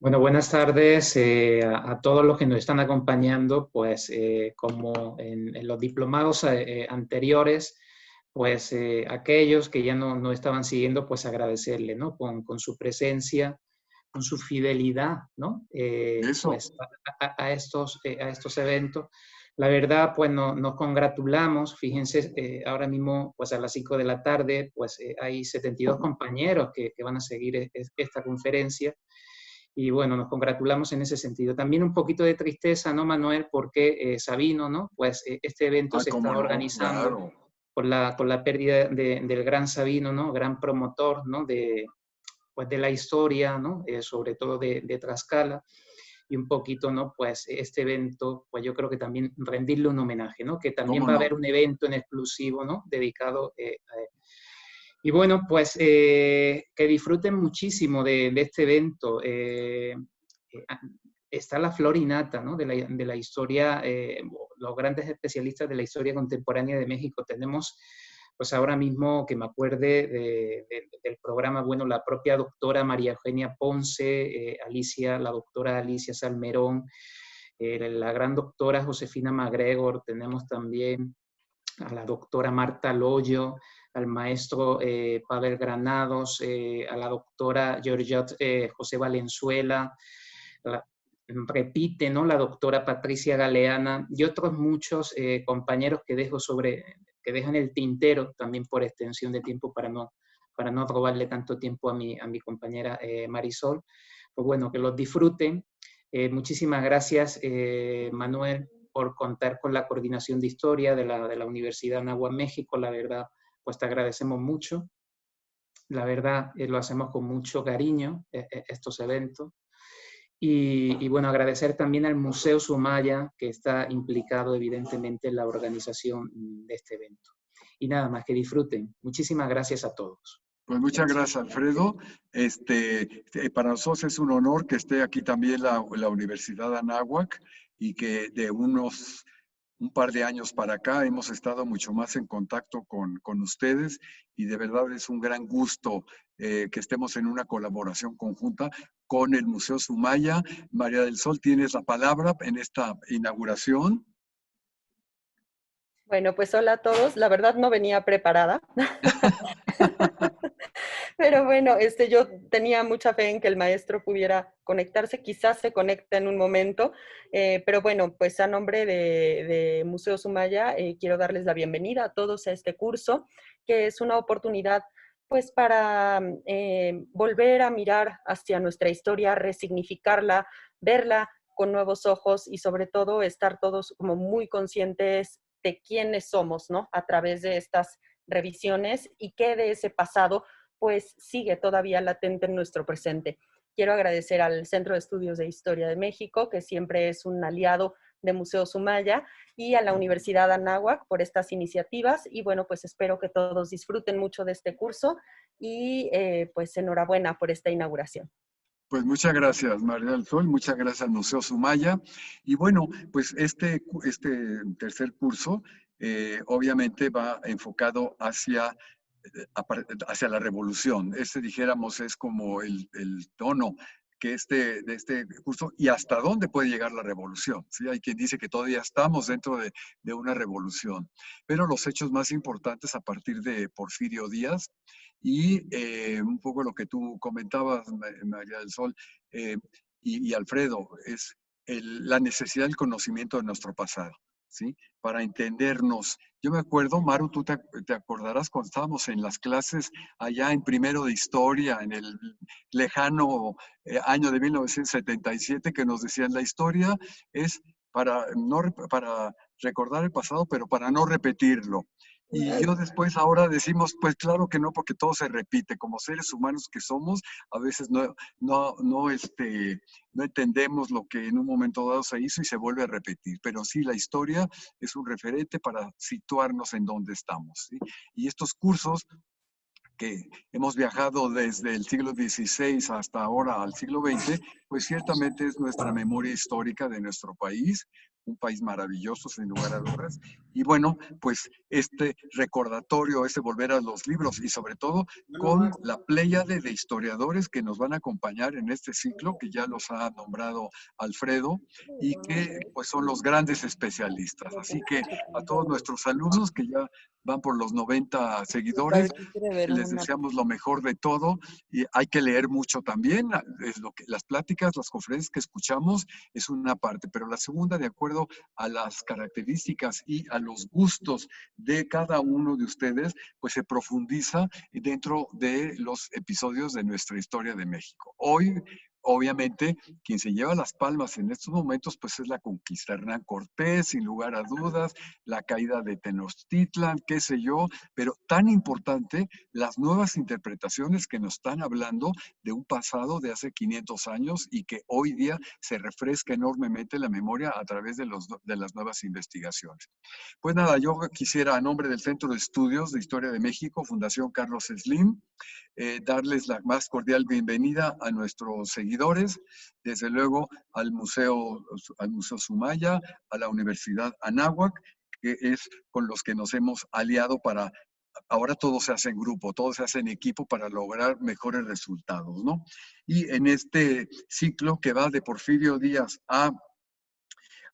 Bueno, buenas tardes a todos los que nos están acompañando, pues como en los diplomados anteriores, pues aquellos que ya no estaban siguiendo, pues agradecerle, ¿no? Con su presencia, con su fidelidad, ¿no? Eso. Pues a estos eventos. La verdad, pues nos congratulamos, fíjense, ahora mismo, pues a las 5 de la tarde, pues hay 72 compañeros que van a seguir esta conferencia. Y bueno, nos congratulamos en ese sentido. También un poquito de tristeza, ¿no, Manuel? Porque Sabino, ¿no? Pues este evento Ah, se cómo está no, organizando claro. por la pérdida del gran Sabino, ¿no? Gran promotor, ¿no? Pues de la historia, ¿no? Sobre todo de Tlaxcala. Y un poquito, ¿no? Pues este evento, pues yo creo que también rendirle un homenaje, ¿no? Que también Cómo va a no. haber un evento en exclusivo, ¿no? Dedicado a él. Y bueno, pues que disfruten muchísimo de este evento. Está la flor innata, ¿no? De la historia, los grandes especialistas de la historia contemporánea de México. Tenemos, pues ahora mismo que me acuerde del programa, bueno, la propia doctora María Eugenia Ponce, la doctora Alicia Salmerón, la gran doctora Josefina MacGregor, tenemos también a la doctora Marta Loyo, al maestro Pavel Granados, a la doctora Georgette José Valenzuela, la, repite, ¿no? La doctora Patricia Galeana y otros muchos compañeros que dejan el tintero también por extensión de tiempo para no robarle tanto tiempo a mi compañera Marisol. Pues bueno, que los disfruten. Muchísimas gracias, Manuel, por contar con la coordinación de historia de la Universidad Anáhuac México. La verdad, pues te agradecemos mucho. La verdad, lo hacemos con mucho cariño, estos eventos. Y bueno, agradecer también al Museo Sumaya, que está implicado evidentemente en la organización de este evento. Y nada más, que disfruten. Muchísimas gracias a todos. Pues muchas gracias, Alfredo. Para nosotros es un honor que esté aquí también la Universidad Anáhuac y que de un par de años para acá hemos estado mucho más en contacto con ustedes y de verdad es un gran gusto que estemos en una colaboración conjunta con el Museo Sumaya. María del Sol, tienes la palabra en esta inauguración. Bueno, pues hola a todos. La verdad no venía preparada. Pero bueno, yo tenía mucha fe en que el maestro pudiera conectarse, quizás se conecte en un momento, pero bueno, pues a nombre de Museo Sumaya quiero darles la bienvenida a todos a este curso, que es una oportunidad pues para volver a mirar hacia nuestra historia, resignificarla, verla con nuevos ojos y sobre todo estar todos como muy conscientes de quiénes somos, ¿no? A través de estas revisiones y qué de ese pasado pues sigue todavía latente en nuestro presente. Quiero agradecer al Centro de Estudios de Historia de México, que siempre es un aliado de Museo Sumaya, y a la Universidad Anáhuac por estas iniciativas. Y bueno, pues espero que todos disfruten mucho de este curso y pues enhorabuena por esta inauguración. Pues muchas gracias, María del Sol, muchas gracias al Museo Sumaya. Y bueno, pues este tercer curso obviamente va enfocado hacia la revolución. Dijéramos, es como el tono de este curso y hasta dónde puede llegar la revolución. ¿Sí? Hay quien dice que todavía estamos dentro de una revolución, pero los hechos más importantes a partir de Porfirio Díaz y un poco lo que tú comentabas, María del Sol, y Alfredo, es la necesidad del conocimiento de nuestro pasado, ¿sí? Para entendernos. Yo me acuerdo, Maru, tú te acordarás cuando estábamos en las clases allá en primero de historia, en el lejano año de 1977, que nos decían la historia es para recordar el pasado, pero para no repetirlo. Y yo después ahora decimos, pues claro que no, porque todo se repite. Como seres humanos que somos, a veces no entendemos lo que en un momento dado se hizo y se vuelve a repetir. Pero sí, la historia es un referente para situarnos en donde estamos, ¿sí? Y estos cursos que hemos viajado desde el siglo XVI hasta ahora al siglo XX, pues ciertamente es nuestra memoria histórica de nuestro país, un país maravilloso, sin lugar a dudas. Y bueno, pues este recordatorio, ese volver a los libros y sobre todo con la pléyade de historiadores que nos van a acompañar en este ciclo, que ya los ha nombrado Alfredo, y que pues son los grandes especialistas. Así que a todos nuestros alumnos que ya van por los 90 seguidores, les deseamos lo mejor de todo y hay que leer mucho también. Es lo que, las pláticas, las conferencias que escuchamos es una parte, pero la segunda, de acuerdo a las características y a los gustos de cada uno de ustedes, pues se profundiza dentro de los episodios de nuestra historia de México. Hoy, obviamente, quien se lleva las palmas en estos momentos, pues es la conquista. Hernán Cortés, sin lugar a dudas, la caída de Tenochtitlan, qué sé yo, pero tan importante las nuevas interpretaciones que nos están hablando de un pasado de hace 500 años y que hoy día se refresca enormemente la memoria a través de las nuevas investigaciones. Pues nada, yo quisiera, a nombre del Centro de Estudios de Historia de México, Fundación Carlos Slim, darles la más cordial bienvenida a nuestros seguidores, desde luego al Museo Sumaya, a la Universidad Anáhuac, que es con los que nos hemos aliado para, ahora todo se hace en grupo, todo se hace en equipo para lograr mejores resultados, ¿no? Y en este ciclo que va de Porfirio Díaz a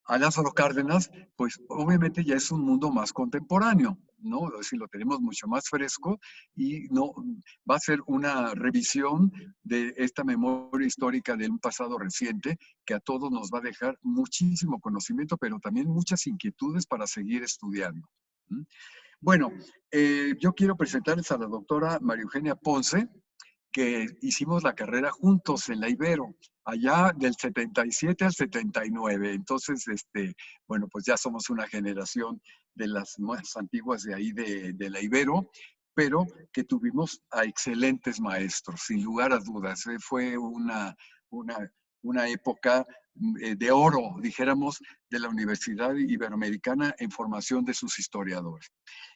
Lázaro Cárdenas, pues obviamente ya es un mundo más contemporáneo, ¿no? Es decir, lo tenemos mucho más fresco y no va a ser una revisión de esta memoria histórica de un pasado reciente que a todos nos va a dejar muchísimo conocimiento, pero también muchas inquietudes para seguir estudiando. Bueno, yo quiero presentarles a la doctora María Eugenia Ponce, que hicimos la carrera juntos en la Ibero, allá del 77 al 79. Entonces, bueno, pues ya somos una generación de las más antiguas de ahí de la Ibero, pero que tuvimos a excelentes maestros, sin lugar a dudas. Fue una época de oro, dijéramos, de la Universidad Iberoamericana en formación de sus historiadores.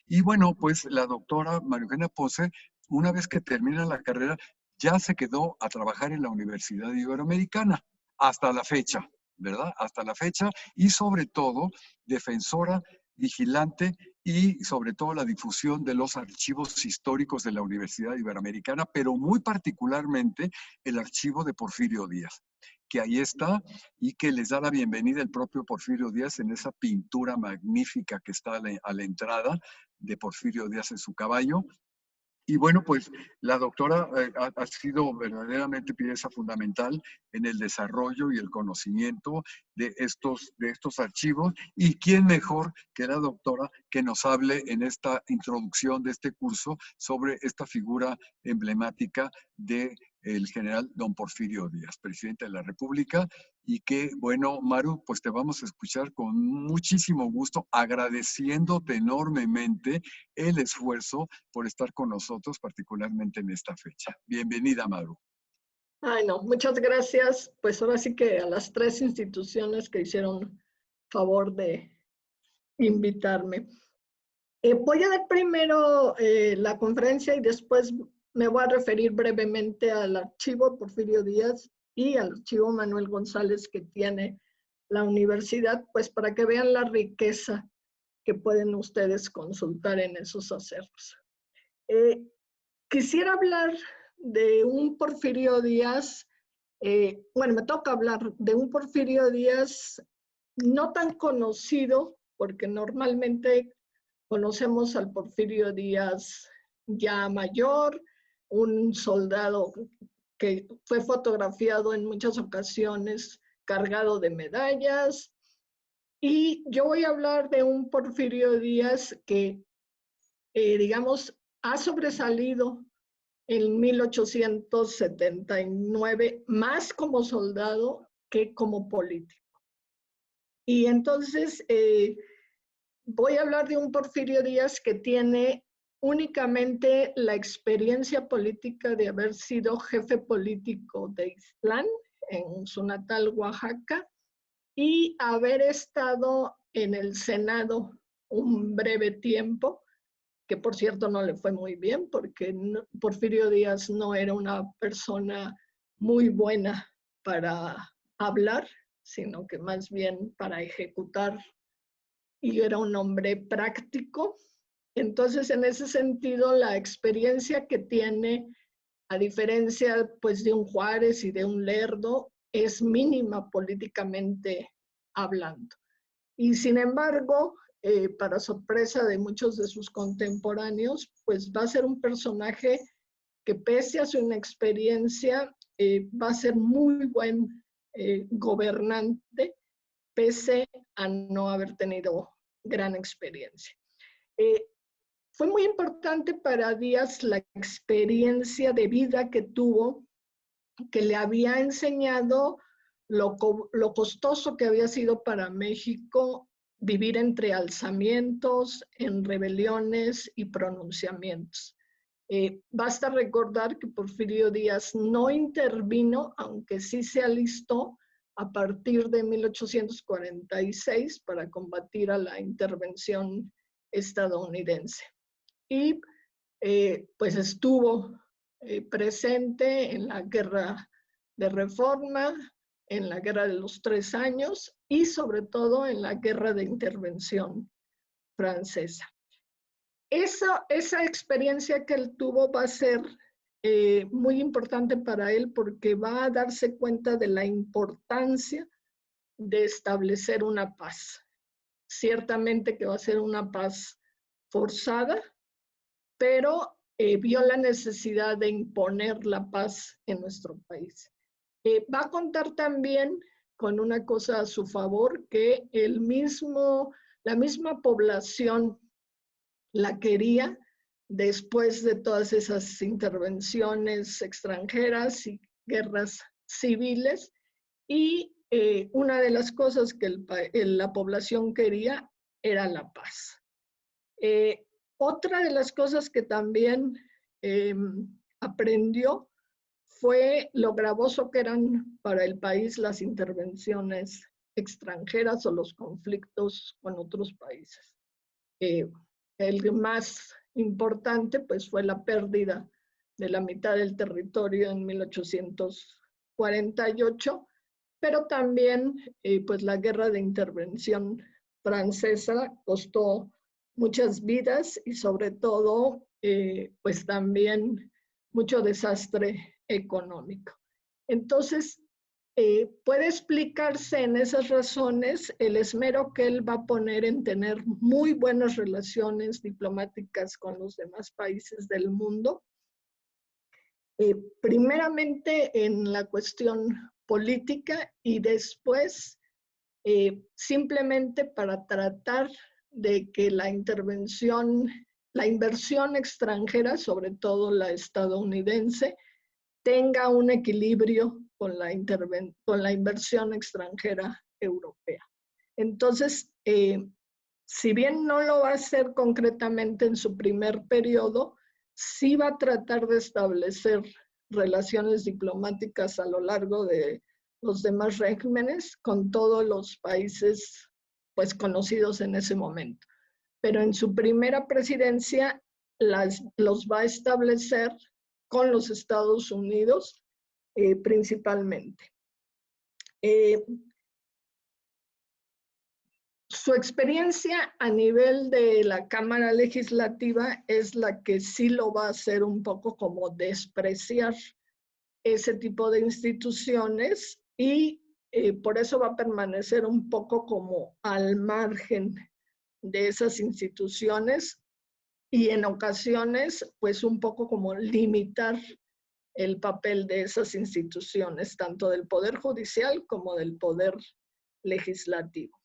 Y bueno, pues la doctora María Eugenia Ponce, una vez que termina la carrera, ya se quedó a trabajar en la Universidad Iberoamericana hasta la fecha, ¿verdad? Hasta la fecha y sobre todo defensora, vigilante y sobre todo la difusión de los archivos históricos de la Universidad Iberoamericana, pero muy particularmente el archivo de Porfirio Díaz, que ahí está y que les da la bienvenida el propio Porfirio Díaz en esa pintura magnífica que está a la entrada de Porfirio Díaz en su caballo. Y bueno, pues la doctora ha sido verdaderamente pieza fundamental en el desarrollo y el conocimiento de estos archivos. ¿Y quién mejor que la doctora que nos hable en esta introducción de este curso sobre esta figura emblemática de el general don Porfirio Díaz, presidente de la República? Y que, bueno, Maru, pues te vamos a escuchar con muchísimo gusto, agradeciéndote enormemente el esfuerzo por estar con nosotros, particularmente en esta fecha. Bienvenida, Maru. Ay, no, muchas gracias. Pues ahora sí que a las 3 instituciones que hicieron favor de invitarme. Voy a dar primero la conferencia y después me voy a referir brevemente al archivo Porfirio Díaz y al archivo Manuel González que tiene la universidad, pues para que vean la riqueza que pueden ustedes consultar en esos acervos. Quisiera hablar de un Porfirio Díaz, bueno, me toca hablar de un Porfirio Díaz no tan conocido, porque normalmente conocemos al Porfirio Díaz ya mayor, un soldado que fue fotografiado en muchas ocasiones cargado de medallas. Y yo voy a hablar de un Porfirio Díaz que, digamos, ha sobresalido en 1879 más como soldado que como político. Y entonces voy a hablar de un Porfirio Díaz que tiene únicamente la experiencia política de haber sido jefe político de Ixtlán, en su natal Oaxaca, y haber estado en el Senado un breve tiempo, que por cierto no le fue muy bien, porque Porfirio Díaz no era una persona muy buena para hablar, sino que más bien para ejecutar, y era un hombre práctico. Entonces, en ese sentido, la experiencia que tiene, a diferencia pues de un Juárez y de un Lerdo, es mínima políticamente hablando. Y sin embargo, para sorpresa de muchos de sus contemporáneos, pues va a ser un personaje que pese a su inexperiencia, va a ser muy buen gobernante, pese a no haber tenido gran experiencia. Fue muy importante para Díaz la experiencia de vida que tuvo, que le había enseñado lo costoso que había sido para México vivir entre alzamientos, en rebeliones y pronunciamientos. Basta recordar que Porfirio Díaz no intervino, aunque sí se alistó a partir de 1846 para combatir a la intervención estadounidense. Y pues estuvo presente en la Guerra de Reforma, en la Guerra de los 3 años y sobre todo en la Guerra de Intervención francesa. Esa experiencia que él tuvo va a ser muy importante para él porque va a darse cuenta de la importancia de establecer una paz. Ciertamente que va a ser una paz forzada, pero vio la necesidad de imponer la paz en nuestro país. Va a contar también con una cosa a su favor, que la misma población la quería después de todas esas intervenciones extranjeras y guerras civiles, y una de las cosas que la población quería era la paz. Otra de las cosas que también aprendió fue lo gravoso que eran para el país las intervenciones extranjeras o los conflictos con otros países. El más importante pues fue la pérdida de la mitad del territorio en 1848, pero también pues la guerra de intervención francesa costó muchas vidas y sobre todo pues también mucho desastre económico. Entonces, puede explicarse en esas razones el esmero que él va a poner en tener muy buenas relaciones diplomáticas con los demás países del mundo. Primeramente en la cuestión política y después simplemente para tratar de que la inversión extranjera, sobre todo la estadounidense, tenga un equilibrio con la inversión extranjera europea. Entonces, si bien no lo va a hacer concretamente en su primer periodo, sí va a tratar de establecer relaciones diplomáticas a lo largo de los demás regímenes con todos los países pues, conocidos en ese momento. Pero en su primera presidencia los va a establecer con los Estados Unidos principalmente. Su experiencia a nivel de la Cámara Legislativa es la que sí lo va a hacer un poco como despreciar ese tipo de instituciones y por eso va a permanecer un poco como al margen de esas instituciones y en ocasiones pues un poco como limitar el papel de esas instituciones, tanto del Poder Judicial como del Poder Legislativo.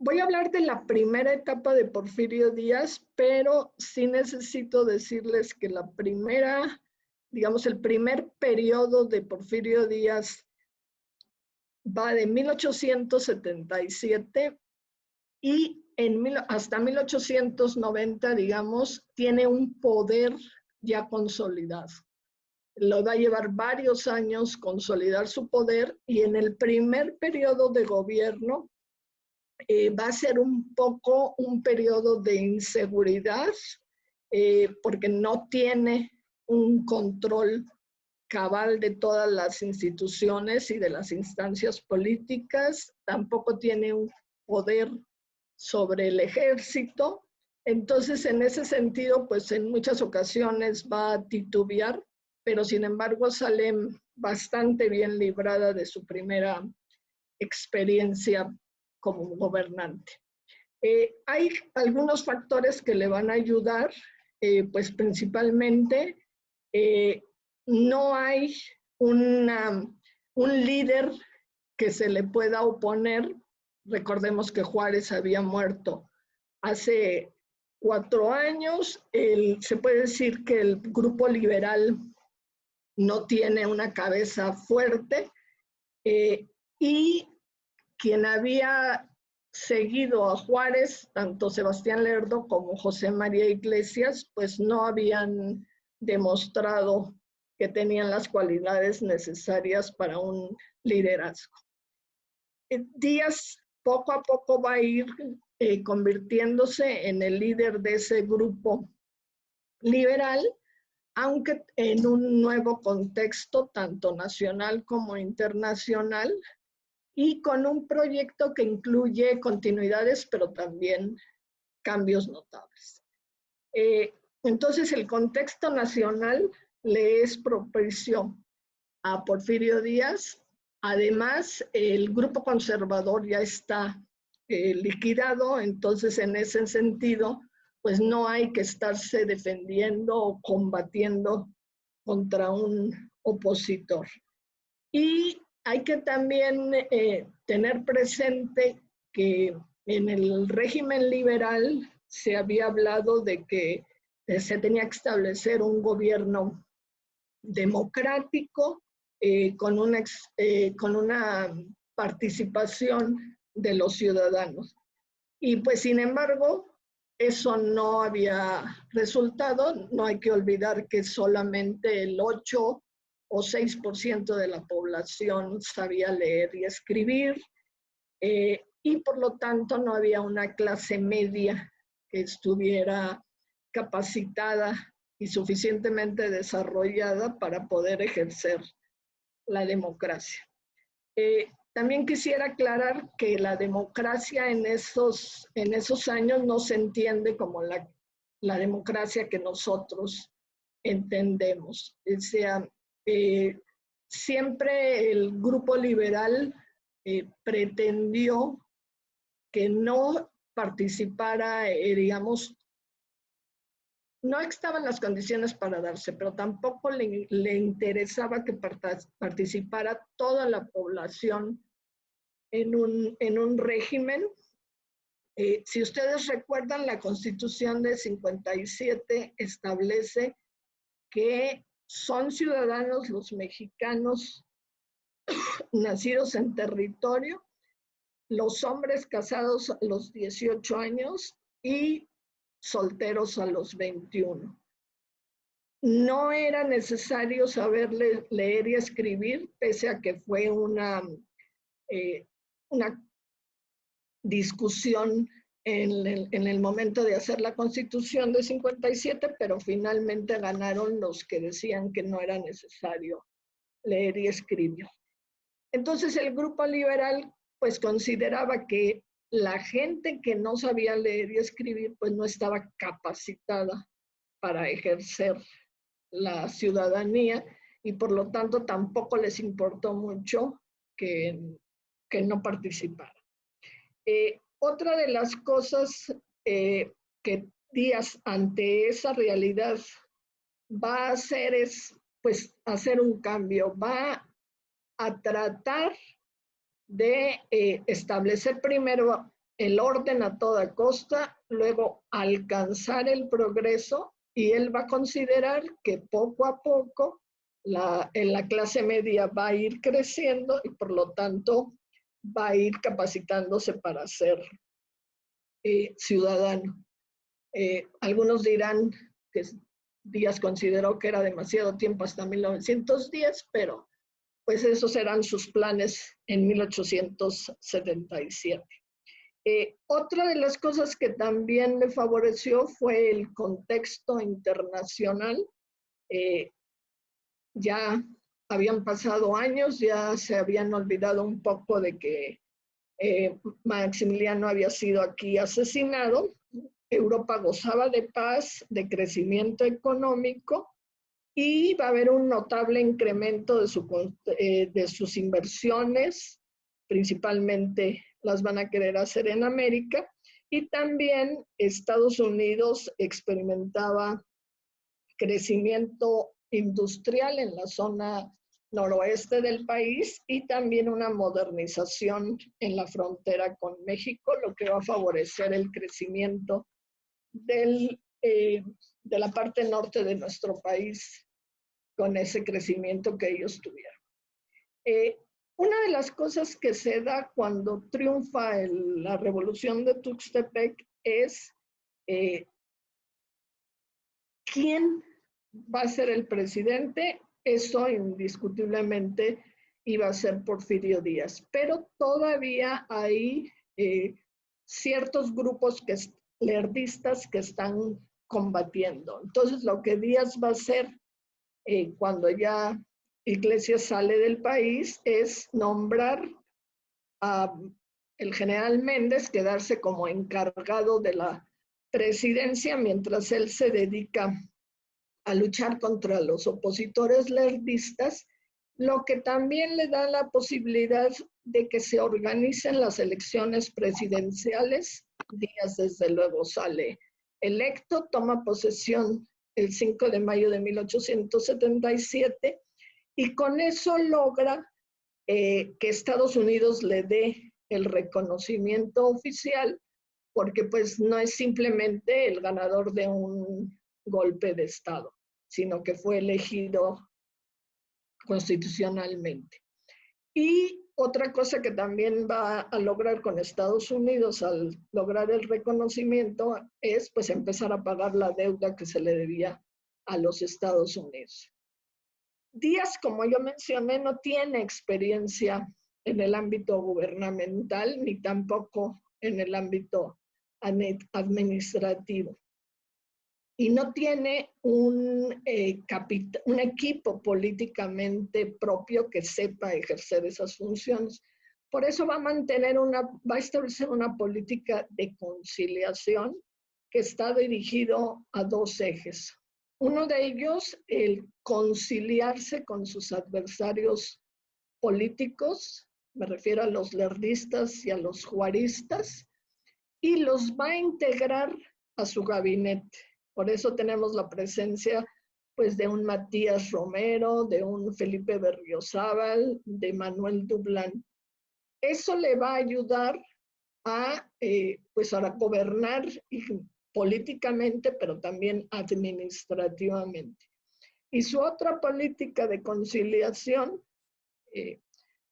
Voy a hablar de la primera etapa de Porfirio Díaz, pero sí necesito decirles que el primer periodo de Porfirio Díaz va de 1877 y hasta 1890, digamos, tiene un poder ya consolidado. Lo va a llevar varios años consolidar su poder y en el primer periodo de gobierno va a ser un poco un periodo de inseguridad porque no tiene un control cabal de todas las instituciones y de las instancias políticas, tampoco tiene un poder sobre el ejército. Entonces, en ese sentido, pues en muchas ocasiones va a titubear, pero sin embargo sale bastante bien librada de su primera experiencia como gobernante. Hay algunos factores que le van a ayudar, pues principalmente no hay un líder que se le pueda oponer. Recordemos que Juárez había muerto hace 4 años. Se puede decir que el grupo liberal no tiene una cabeza fuerte, y quien había seguido a Juárez, tanto Sebastián Lerdo como José María Iglesias, pues no habían demostrado que tenían las cualidades necesarias para un liderazgo. Díaz poco a poco va a ir convirtiéndose en el líder de ese grupo liberal, aunque en un nuevo contexto, tanto nacional como internacional, y con un proyecto que incluye continuidades, pero también cambios notables. Entonces, el contexto nacional le es propicio a Porfirio Díaz. Además, el grupo conservador ya está liquidado, entonces en ese sentido, pues no hay que estarse defendiendo o combatiendo contra un opositor. Y hay que también tener presente que en el régimen liberal se había hablado de que se tenía que establecer un gobierno democrático con una participación de los ciudadanos. Y pues sin embargo, eso no había resultado. No hay que olvidar que solamente el 8 o 6% de la población sabía leer y escribir, y por lo tanto no había una clase media que estuviera capacitada y suficientemente desarrollada para poder ejercer la democracia. También quisiera aclarar que la democracia en esos años no se entiende como la democracia que nosotros entendemos. O sea, siempre el grupo liberal pretendió que no participara, digamos, no estaban las condiciones para darse, pero tampoco le interesaba que participara toda la población en un régimen. Si ustedes recuerdan, la Constitución de 57 establece que son ciudadanos los mexicanos nacidos en territorio, los hombres casados a los 18 años y solteros a los 21. No era necesario saber leer y escribir, pese a que fue una discusión en el momento de hacer la Constitución de 57, pero finalmente ganaron los que decían que no era necesario leer y escribir. Entonces el grupo liberal pues consideraba que la gente que no sabía leer y escribir pues no estaba capacitada para ejercer la ciudadanía, y por lo tanto tampoco les importó mucho que no participara. Otra de las cosas que Díaz ante esa realidad va a hacer es pues hacer un cambio, va a tratar de establecer primero el orden a toda costa, luego alcanzar el progreso, y él va a considerar que poco a poco la clase media va a ir creciendo y por lo tanto va a ir capacitándose para ser ciudadano. Algunos dirán que Díaz consideró que era demasiado tiempo hasta 1910, pero pues esos eran sus planes en 1877. Otra de las cosas que también le favoreció fue el contexto internacional. Ya habían pasado años, ya se habían olvidado un poco de que Maximiliano había sido aquí asesinado. Europa gozaba de paz, de crecimiento económico, y va a haber un notable incremento de sus inversiones, principalmente las van a querer hacer en América, y también Estados Unidos experimentaba crecimiento industrial en la zona noroeste del país y también una modernización en la frontera con México, lo que va a favorecer el crecimiento de la parte norte de nuestro país con ese crecimiento que ellos tuvieron. Una de las cosas que se da cuando triunfa la revolución de Tuxtepec es quién va a ser el presidente. Eso indiscutiblemente iba a ser Porfirio Díaz, pero todavía hay ciertos grupos lerdistas que están combatiendo. Entonces, lo que Díaz va a hacer cuando ya Iglesias sale del país es nombrar al general Méndez, quedarse como encargado de la presidencia mientras él se dedica a luchar contra los opositores lerdistas, lo que también le da la posibilidad de que se organicen las elecciones presidenciales. Díaz, desde luego, sale electo, toma posesión el 5 de mayo de 1877, y con eso logra que Estados Unidos le dé el reconocimiento oficial, porque pues no es simplemente el ganador de un golpe de Estado, sino que fue elegido constitucionalmente. Y otra cosa que también va a lograr con Estados Unidos al lograr el reconocimiento es pues empezar a pagar la deuda que se le debía a los Estados Unidos. Díaz, como yo mencioné, no tiene experiencia en el ámbito gubernamental ni tampoco en el ámbito administrativo. Y no tiene un equipo políticamente propio que sepa ejercer esas funciones. Por eso va a establecer una política de conciliación que está dirigido a dos ejes. Uno de ellos, el conciliarse con sus adversarios políticos, me refiero a los lerdistas y a los juaristas, y los va a integrar a su gabinete. Por eso tenemos la presencia pues, de un Matías Romero, de un Felipe Berriozábal, de Manuel Dublán. Eso le va a ayudar a gobernar políticamente, pero también administrativamente. Y su otra política de conciliación, que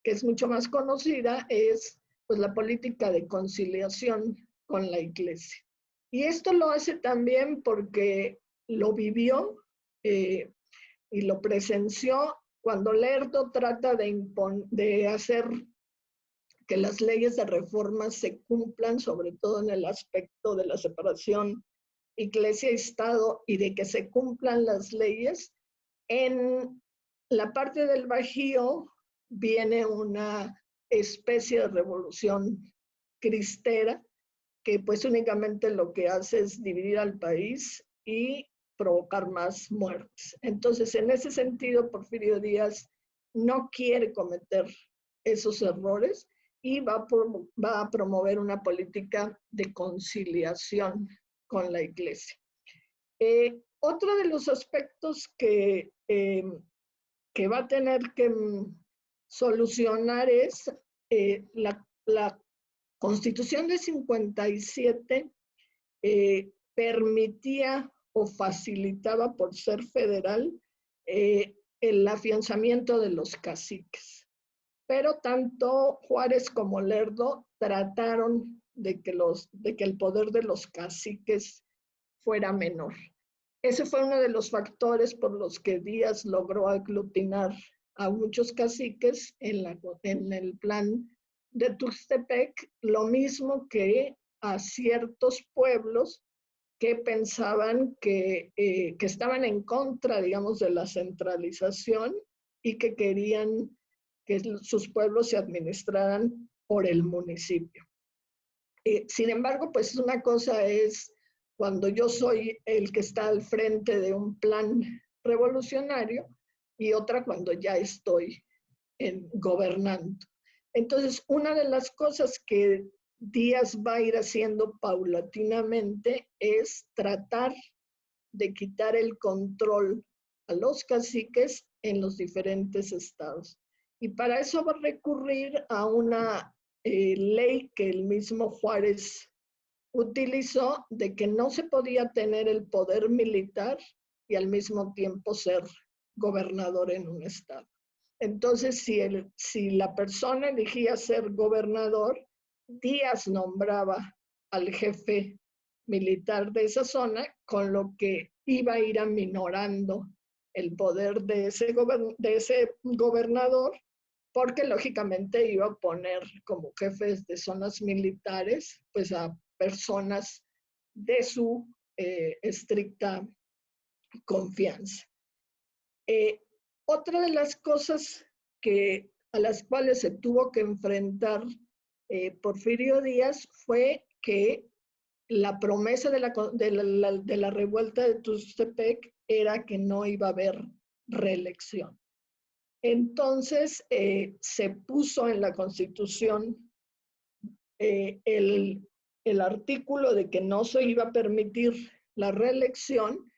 es mucho más conocida, es pues, la política de conciliación con la Iglesia. Y esto lo hace también porque lo vivió y lo presenció cuando Lerdo trata de hacer que las leyes de reforma se cumplan, sobre todo en el aspecto de la separación Iglesia-Estado y de que se cumplan las leyes. En la parte del Bajío viene una especie de revolución cristera que pues únicamente lo que hace es dividir al país y provocar más muertes. Entonces, en ese sentido, Porfirio Díaz no quiere cometer esos errores y va a promover una política de conciliación con la Iglesia. Otro de los aspectos que va a tener que solucionar es la Constitución de 57 permitía o facilitaba, por ser federal, el afianzamiento de los caciques. Pero tanto Juárez como Lerdo trataron de que el poder de los caciques fuera menor. Ese fue uno de los factores por los que Díaz logró aglutinar a muchos caciques en el plan de Tuxtepec, lo mismo que a ciertos pueblos que pensaban que estaban en contra, digamos, de la centralización y que querían que sus pueblos se administraran por el municipio. Sin embargo, pues una cosa es cuando yo soy el que está al frente de un plan revolucionario y otra cuando ya estoy gobernando. Entonces, una de las cosas que Díaz va a ir haciendo paulatinamente es tratar de quitar el control a los caciques en los diferentes estados. Y para eso va a recurrir a una ley que el mismo Juárez utilizó, de que no se podía tener el poder militar y al mismo tiempo ser gobernador en un estado. Entonces, si la persona elegía ser gobernador, Díaz nombraba al jefe militar de esa zona, con lo que iba a ir aminorando el poder de ese gobernador, porque lógicamente iba a poner como jefes de zonas militares pues a personas de su estricta confianza. Otra de las cosas a las cuales se tuvo que enfrentar Porfirio Díaz fue que la promesa de la revuelta de Tuxtepec era que no iba a haber reelección. Entonces se puso en la Constitución el artículo de que no se iba a permitir la reelección,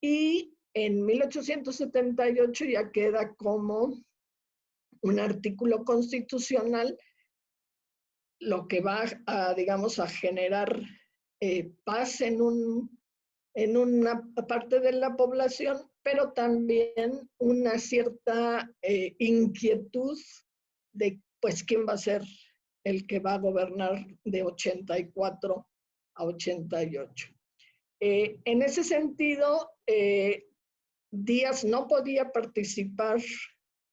y en 1878 ya queda como un artículo constitucional, lo que va a, digamos, a generar paz en una parte de la población, pero también una cierta inquietud de, pues, quién va a ser el que va a gobernar de 84 a 88. En ese sentido, Díaz no podía participar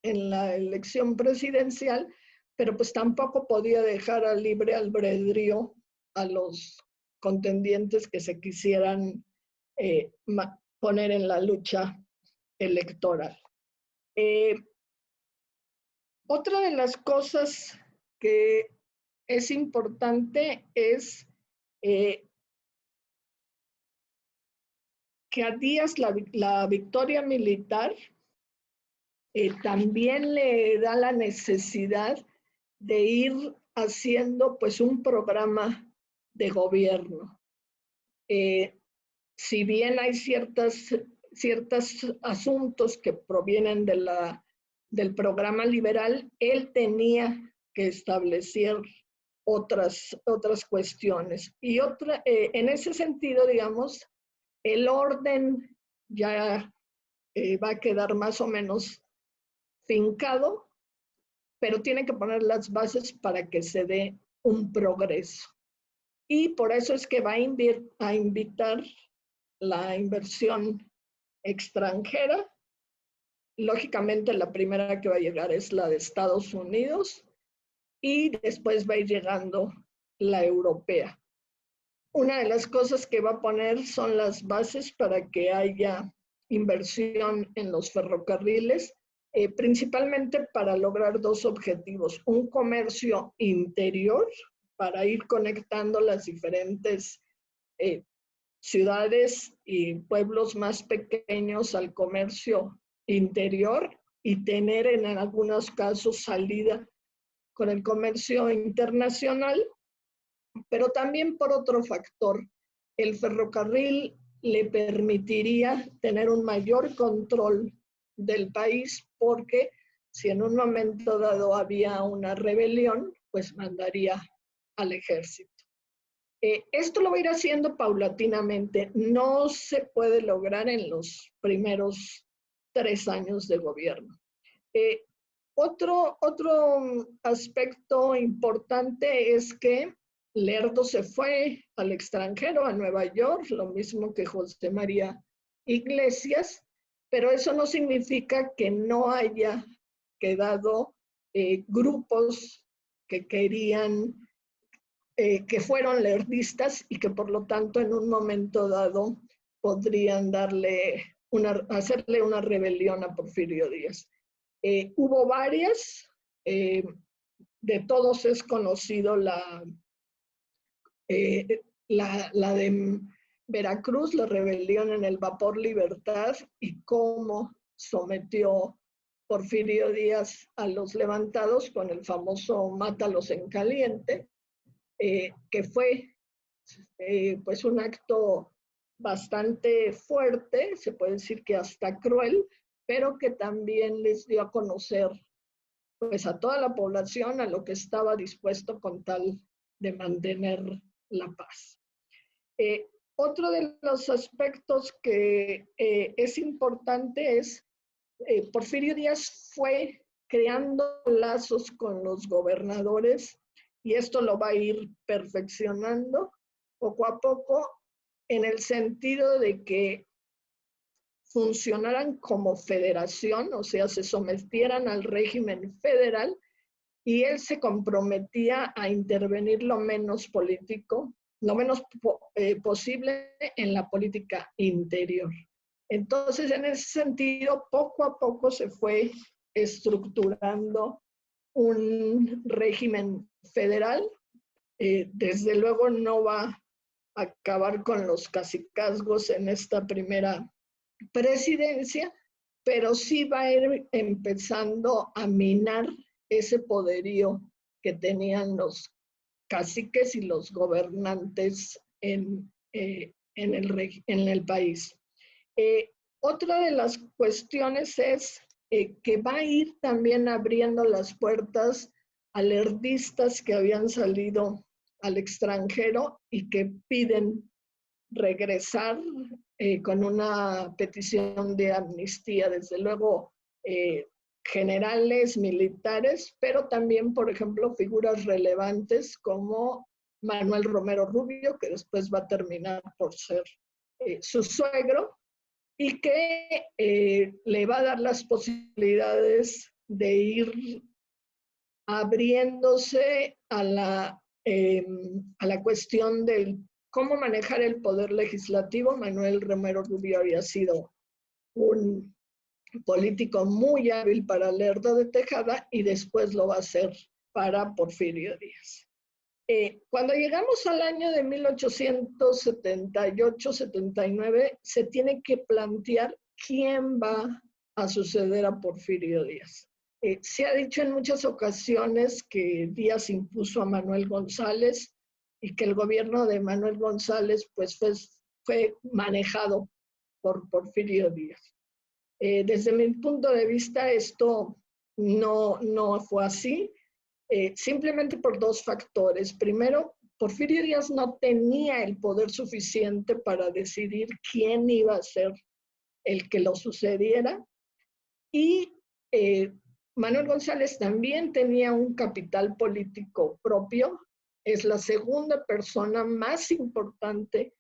en la elección presidencial, pero pues tampoco podía dejar a libre albedrío a los contendientes que se quisieran poner en la lucha electoral. Otra de las cosas que es importante es que a Díaz la victoria militar también le da la necesidad de ir haciendo pues un programa de gobierno. Si bien hay ciertos asuntos que provienen del programa liberal, él tenía que establecer otras cuestiones. Y en ese sentido, digamos, el orden ya va a quedar más o menos fincado, pero tiene que poner las bases para que se dé un progreso. Y por eso es que va a invitar la inversión extranjera. Lógicamente, la primera que va a llegar es la de Estados Unidos y después va a ir llegando la europea. Una de las cosas que va a poner son las bases para que haya inversión en los ferrocarriles, principalmente para lograr dos objetivos: un comercio interior para ir conectando las diferentes ciudades y pueblos más pequeños al comercio interior, y tener en algunos casos salida con el comercio internacional. Pero también por otro factor, el ferrocarril le permitiría tener un mayor control del país, porque si en un momento dado había una rebelión, pues mandaría al ejército. Esto lo va a ir haciendo paulatinamente. No se puede lograr en los primeros 3 años de gobierno. Otro aspecto importante es que Lerdo se fue al extranjero, a Nueva York, lo mismo que José María Iglesias, pero eso no significa que no haya quedado grupos que querían, que fueron lerdistas y que por lo tanto en un momento dado podrían hacerle una rebelión a Porfirio Díaz. Hubo varias, de todos es conocido la de Veracruz, la rebelión en el Vapor Libertad, y cómo sometió Porfirio Díaz a los levantados con el famoso Mátalos en caliente, que fue pues un acto bastante fuerte, se puede decir que hasta cruel, pero que también les dio a conocer pues a toda la población a lo que estaba dispuesto con tal de mantener la paz. Otro de los aspectos que es importante es Porfirio Díaz fue creando lazos con los gobernadores y esto lo va a ir perfeccionando poco a poco en el sentido de que funcionaran como federación, o sea, se sometieran al régimen federal y él se comprometía a intervenir lo menos político, lo menos posible en la política interior. Entonces, en ese sentido, poco a poco se fue estructurando un régimen federal. Desde luego no va a acabar con los cacicazgos en esta primera presidencia, pero sí va a ir empezando a minar ese poderío que tenían los caciques y los gobernantes en el país. Otra de las cuestiones es que va a ir también abriendo las puertas a lerdistas que habían salido al extranjero y que piden regresar con una petición de amnistía, desde luego generales, militares, pero también, por ejemplo, figuras relevantes como Manuel Romero Rubio, que después va a terminar por ser su suegro, y que le va a dar las posibilidades de ir abriéndose a la cuestión del cómo manejar el poder legislativo. Manuel Romero Rubio había sido un político muy hábil para Lerdo de Tejada y después lo va a hacer para Porfirio Díaz. Cuando llegamos al año de 1878-79, se tiene que plantear quién va a suceder a Porfirio Díaz. Se ha dicho en muchas ocasiones que Díaz impuso a Manuel González y que el gobierno de Manuel González pues fue manejado por Porfirio Díaz. Desde mi punto de vista esto no fue así, simplemente por dos factores. Primero, Porfirio Díaz no tenía el poder suficiente para decidir quién iba a ser el que lo sucediera, y Manuel González también tenía un capital político propio. Es la segunda persona más importante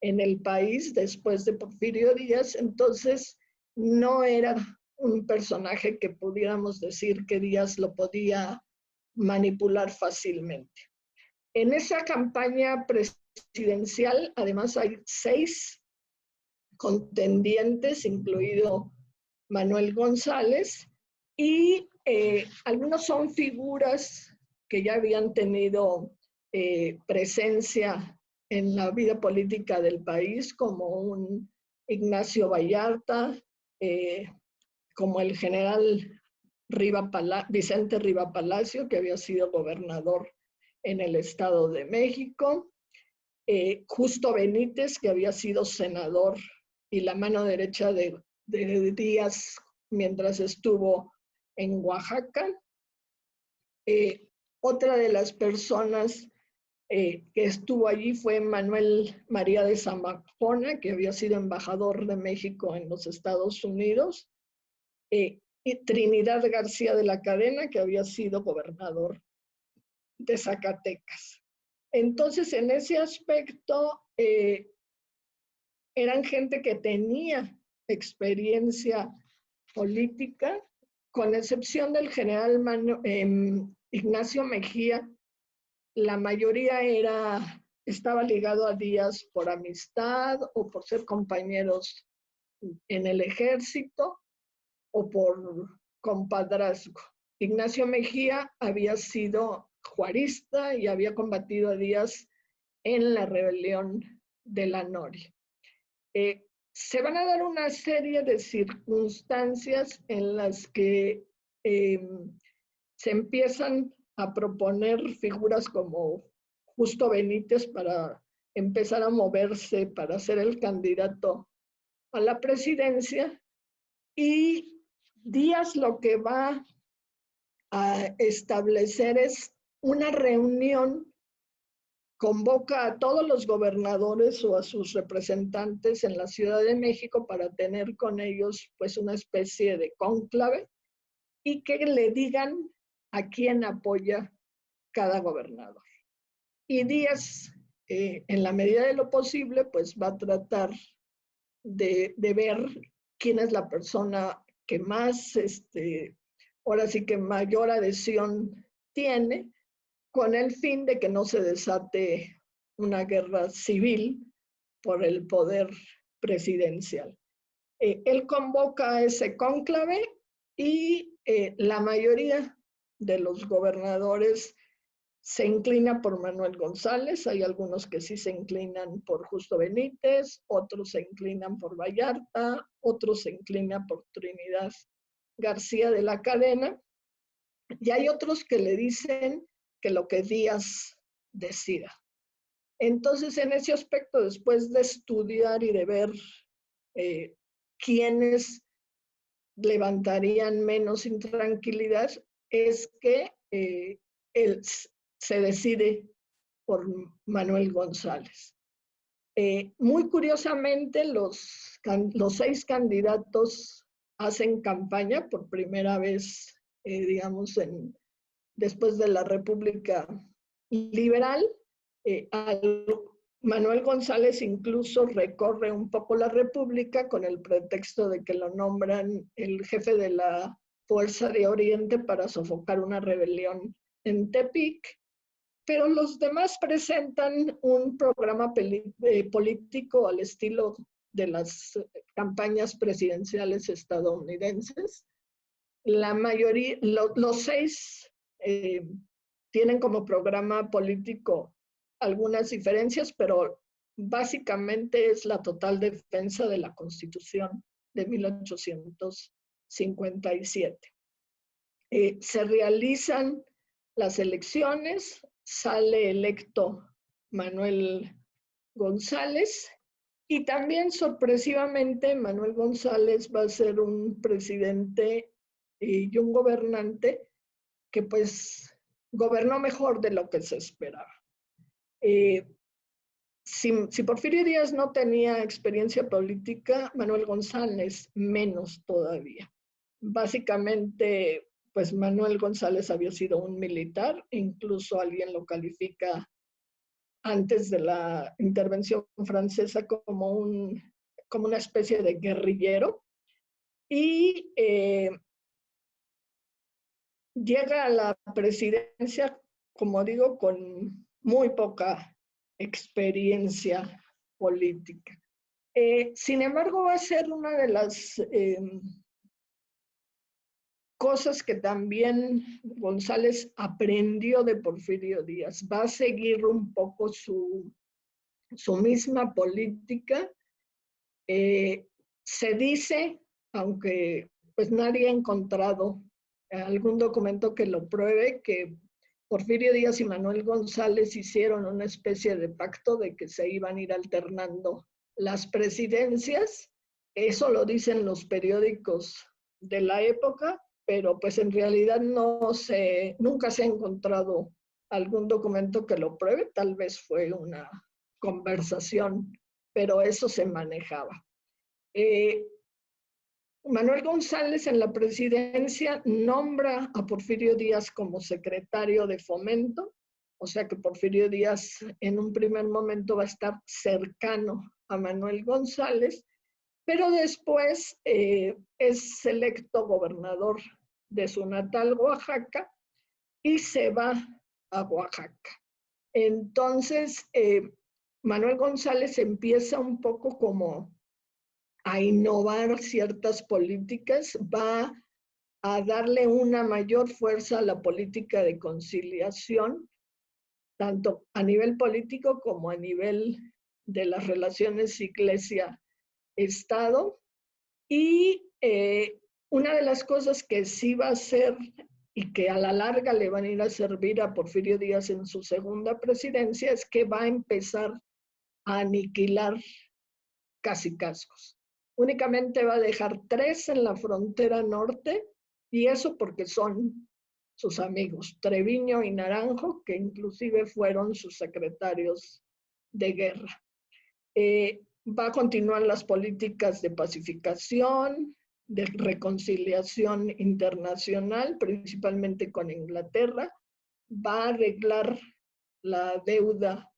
en el país después de Porfirio Díaz, entonces no era un personaje que pudiéramos decir que Díaz lo podía manipular fácilmente. En esa campaña presidencial, además, hay 6 contendientes, incluido Manuel González, y algunos son figuras que ya habían tenido presencia en la vida política del país, como un Ignacio Vallarta, como el general Vicente Riva Palacio, que había sido gobernador en el Estado de México, Justo Benítez, que había sido senador y la mano derecha de Díaz mientras estuvo en Oaxaca. Otra de las personas que estuvo allí fue Manuel María de Zamacona, que había sido embajador de México en los Estados Unidos, y Trinidad García de la Cadena, que había sido gobernador de Zacatecas. Entonces, en ese aspecto, eran gente que tenía experiencia política, con excepción del general Ignacio Mejía. La mayoría estaba ligado a Díaz por amistad o por ser compañeros en el ejército o por compadrazgo. Ignacio Mejía había sido juarista y había combatido a Díaz en la rebelión de la Noria. Se van a dar una serie de circunstancias en las que se empiezan a proponer figuras como Justo Benítez para empezar a moverse para ser el candidato a la presidencia, y Díaz lo que va a establecer es una reunión, convoca a todos los gobernadores o a sus representantes en la Ciudad de México para tener con ellos pues una especie de cónclave y que le digan a quién apoya cada gobernador. Y Díaz, en la medida de lo posible, pues va a tratar de ver quién es la persona que más, ahora sí que mayor adhesión tiene, con el fin de que no se desate una guerra civil por el poder presidencial. Él convoca a ese cónclave y la mayoría de los gobernadores se inclina por Manuel González. Hay algunos que sí se inclinan por Justo Benítez, otros se inclinan por Vallarta, otros se inclinan por Trinidad García de la Cadena, y hay otros que le dicen que lo que Díaz decida. Entonces, en ese aspecto, después de estudiar y de ver quiénes levantarían menos intranquilidad, es que él se decide por Manuel González. Muy curiosamente, los 6 candidatos hacen campaña por primera vez, digamos, después de la República Liberal. Manuel González incluso recorre un poco la República con el pretexto de que lo nombran el jefe de la Fuerza de Oriente para sofocar una rebelión en Tepic, pero los demás presentan un programa político al estilo de las campañas presidenciales estadounidenses. La mayoría, los 6 tienen como programa político algunas diferencias, pero básicamente es la total defensa de la Constitución de 1857. Se realizan las elecciones, sale electo Manuel González, y también sorpresivamente Manuel González va a ser un presidente y un gobernante que pues gobernó mejor de lo que se esperaba. Si Porfirio Díaz no tenía experiencia política, Manuel González menos todavía. Básicamente, pues Manuel González había sido un militar, incluso alguien lo califica antes de la intervención francesa como una especie de guerrillero, y llega a la presidencia, como digo, con muy poca experiencia política. Sin embargo, va a ser una de las cosas que también González aprendió de Porfirio Díaz. Va a seguir un poco su misma política. Se dice, aunque pues nadie ha encontrado algún documento que lo pruebe, que Porfirio Díaz y Manuel González hicieron una especie de pacto de que se iban a ir alternando las presidencias. Eso lo dicen los periódicos de la época, pero pues en realidad nunca se ha encontrado algún documento que lo pruebe. Tal vez fue una conversación, pero eso se manejaba. Manuel González en la presidencia nombra a Porfirio Díaz como secretario de Fomento, o sea que Porfirio Díaz en un primer momento va a estar cercano a Manuel González, pero después es electo gobernador de su natal Oaxaca y se va a Oaxaca. Entonces, Manuel González empieza un poco como a innovar ciertas políticas, va a darle una mayor fuerza a la política de conciliación, tanto a nivel político como a nivel de las relaciones iglesia-estado. Y una de las cosas que sí va a hacer y que a la larga le van a ir a servir a Porfirio Díaz en su segunda presidencia es que va a empezar a aniquilar cacicazgos. Únicamente va a dejar 3 en la frontera norte, y eso porque son sus amigos, Treviño y Naranjo, que inclusive fueron sus secretarios de guerra. Va a continuar las políticas de pacificación, de reconciliación internacional, principalmente con Inglaterra. Va a arreglar la deuda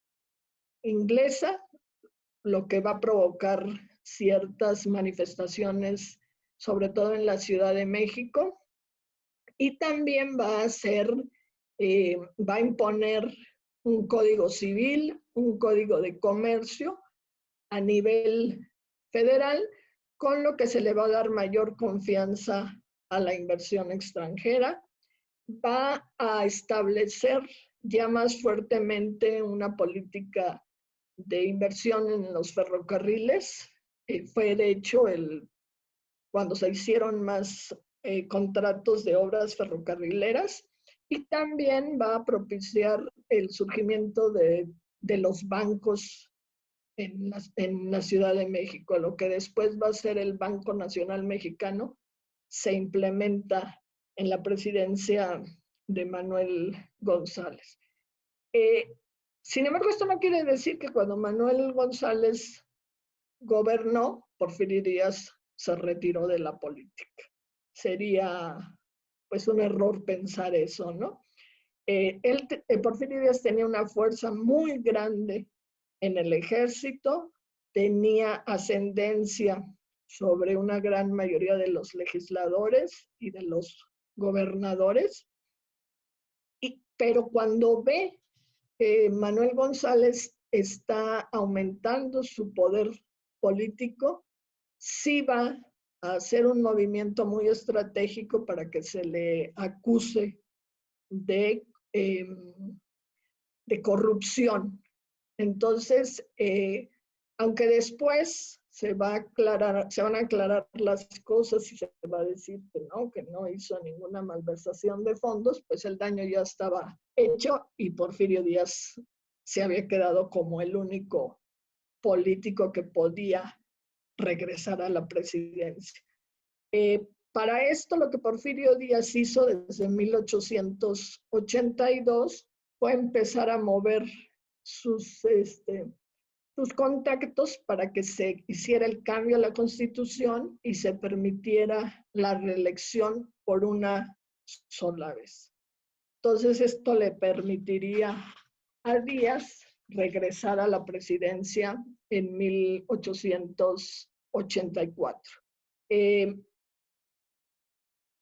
inglesa, lo que va a provocar ciertas manifestaciones, sobre todo en la Ciudad de México. Y también va a imponer un código civil, un código de comercio a nivel federal, con lo que se le va a dar mayor confianza a la inversión extranjera. Va a establecer ya más fuertemente una política de inversión en los ferrocarriles. Fue de hecho cuando se hicieron más contratos de obras ferrocarrileras, y también va a propiciar el surgimiento de los bancos en la Ciudad de México. Lo que después va a ser el Banco Nacional Mexicano se implementa en la presidencia de Manuel González. Sin embargo, esto no quiere decir que cuando Manuel González gobernó, Porfirio Díaz se retiró de la política. Sería pues un error pensar eso, ¿no? Porfirio Díaz tenía una fuerza muy grande en el ejército, tenía ascendencia sobre una gran mayoría de los legisladores y de los gobernadores, pero cuando ve que Manuel González está aumentando su poder político, sí va a hacer un movimiento muy estratégico para que se le acuse de corrupción. Entonces, aunque después se van a aclarar las cosas y se va a decir que no hizo ninguna malversación de fondos, pues el daño ya estaba hecho y Porfirio Díaz se había quedado como el único político que podía regresar a la presidencia. Para esto, lo que Porfirio Díaz hizo desde 1882 fue empezar a mover sus contactos para que se hiciera el cambio a la Constitución y se permitiera la reelección por una sola vez. Entonces, esto le permitiría a Díaz regresar a la presidencia en 1884.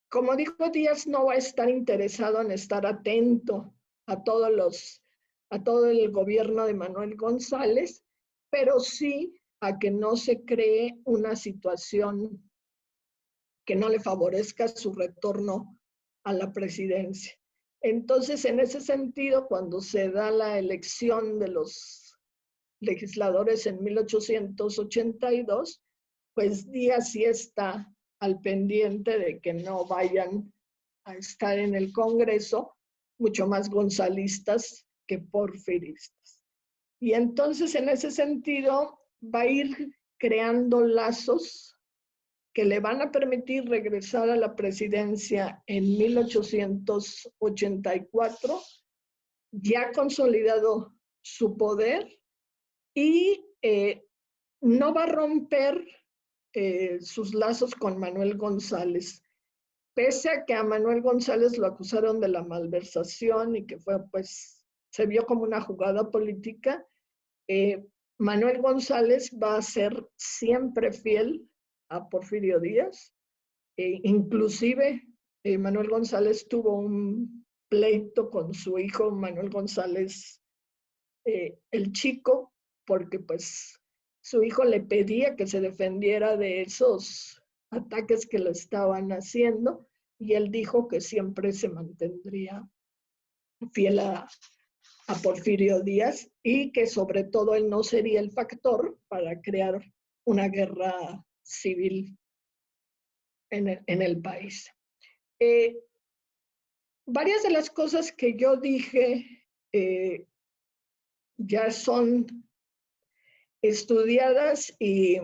Como dijo Díaz, no va a estar interesado en estar atento a todo el gobierno de Manuel González, pero sí a que no se cree una situación que no le favorezca su retorno a la presidencia. Entonces, en ese sentido, cuando se da la elección de los legisladores en 1882, pues Díaz sí está al pendiente de que no vayan a estar en el Congreso mucho más gonzalistas que porfiristas. Y entonces, en ese sentido, va a ir creando lazos que le van a permitir regresar a la presidencia en 1884, ya consolidado su poder, y no va a romper sus lazos con Manuel González. Pese a que a Manuel González lo acusaron de la malversación y que se vio como una jugada política, Manuel González va a ser siempre fiel a Porfirio Díaz. Inclusive, Manuel González tuvo un pleito con su hijo Manuel González, el Chico, porque su hijo le pedía que se defendiera de esos ataques que le estaban haciendo, y él dijo que siempre se mantendría fiel a Porfirio Díaz y que sobre todo él no sería el factor para crear una guerra civil en el país. Varias de las cosas que yo dije ya son estudiadas y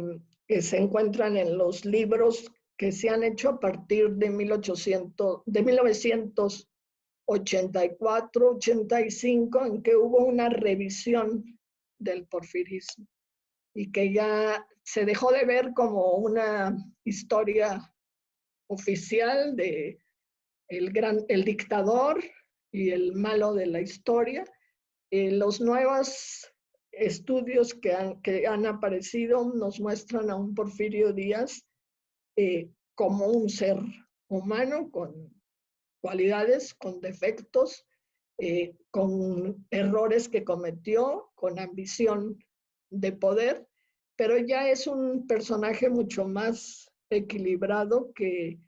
que se encuentran en los libros que se han hecho a partir de 1984, 85, en que hubo una revisión del porfirismo y que ya se dejó de ver como una historia oficial de el dictador y el malo de la historia. Los nuevos estudios que han aparecido nos muestran a un Porfirio Díaz como un ser humano con cualidades, con defectos, con errores que cometió, con ambición de poder, pero ya es un personaje mucho más equilibrado que,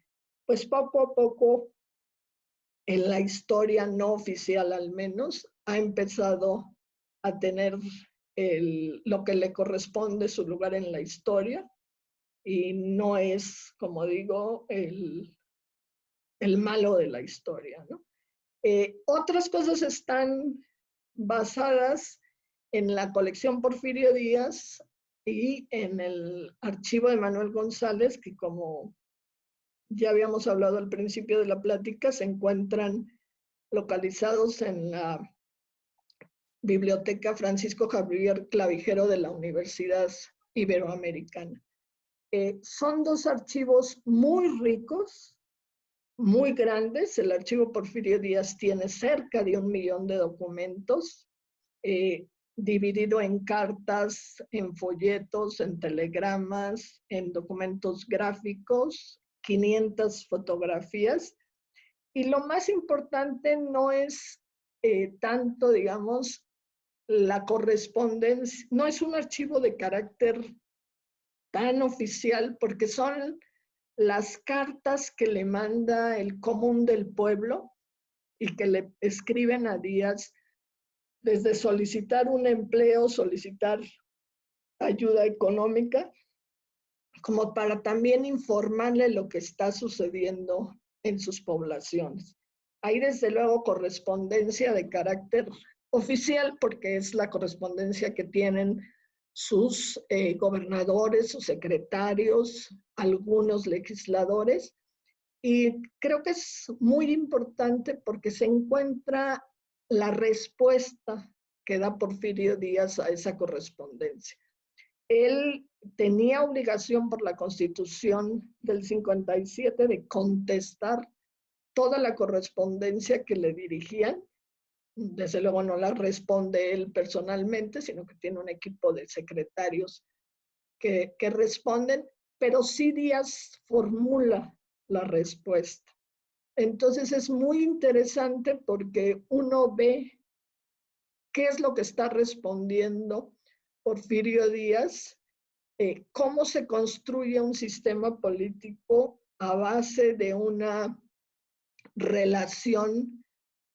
pues poco a poco, en la historia no oficial al menos, ha empezado a tener lo que le corresponde, su lugar en la historia, y no es, como digo, el malo de la historia, ¿no? Otras cosas están basadas en la colección Porfirio Díaz y en el archivo de Manuel González, que como ya habíamos hablado al principio de la plática, se encuentran localizados en la Biblioteca Francisco Javier Clavijero de la Universidad Iberoamericana. Son dos archivos muy ricos, muy grandes. El archivo Porfirio Díaz tiene cerca de 1 millón de documentos, dividido en cartas, en folletos, en telegramas, en documentos gráficos, 500 fotografías. Y lo más importante no es tanto, digamos, la correspondencia, no es un archivo de carácter tan oficial, porque son las cartas que le manda el común del pueblo y que le escriben a Díaz desde solicitar un empleo, solicitar ayuda económica, como para también informarle lo que está sucediendo en sus poblaciones. Hay desde luego correspondencia de carácter oficial, porque es la correspondencia que tienen sus gobernadores, sus secretarios, algunos legisladores, y creo que es muy importante porque se encuentra la respuesta que da Porfirio Díaz a esa correspondencia. Él tenía obligación por la Constitución del 57 de contestar toda la correspondencia que le dirigían. Desde luego no la responde él personalmente, sino que tiene un equipo de secretarios que responden, pero sí Díaz formula la respuesta. Entonces es muy interesante porque uno ve qué es lo que está respondiendo Porfirio Díaz, cómo se construye un sistema político a base de una relación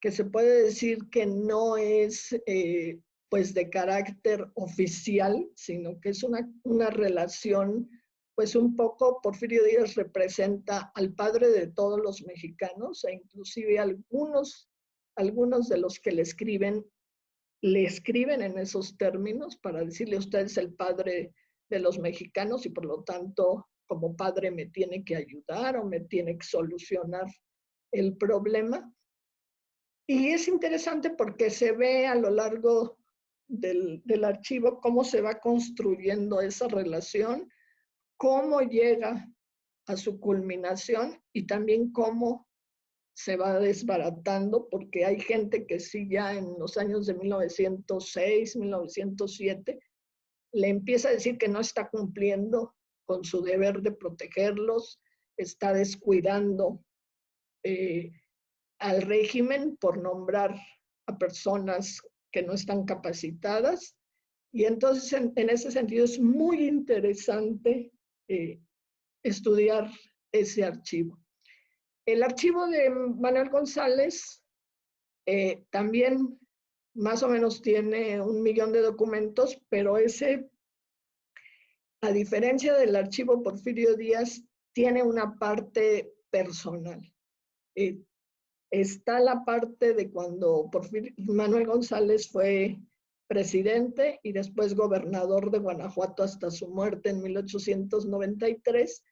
que se puede decir que no es pues de carácter oficial, sino que es una relación, pues un poco. Porfirio Díaz representa al padre de todos los mexicanos, e inclusive algunos de los que le escriben en esos términos para decirle: usted es el padre de los mexicanos y por lo tanto como padre me tiene que ayudar o me tiene que solucionar el problema. Y es interesante porque se ve a lo largo del archivo cómo se va construyendo esa relación, cómo llega a su culminación y también cómo se va desbaratando, porque hay gente que sí ya en los años de 1906, 1907, le empieza a decir que no está cumpliendo con su deber de protegerlos, está descuidando al régimen por nombrar a personas que no están capacitadas. Y entonces, en ese sentido, es muy interesante estudiar ese archivo. El archivo de Manuel González también más o menos tiene 1 millón de documentos, pero ese, a diferencia del archivo Porfirio Díaz, tiene una parte personal. Está la parte de cuando Manuel González fue presidente y después gobernador de Guanajuato hasta su muerte en 1893,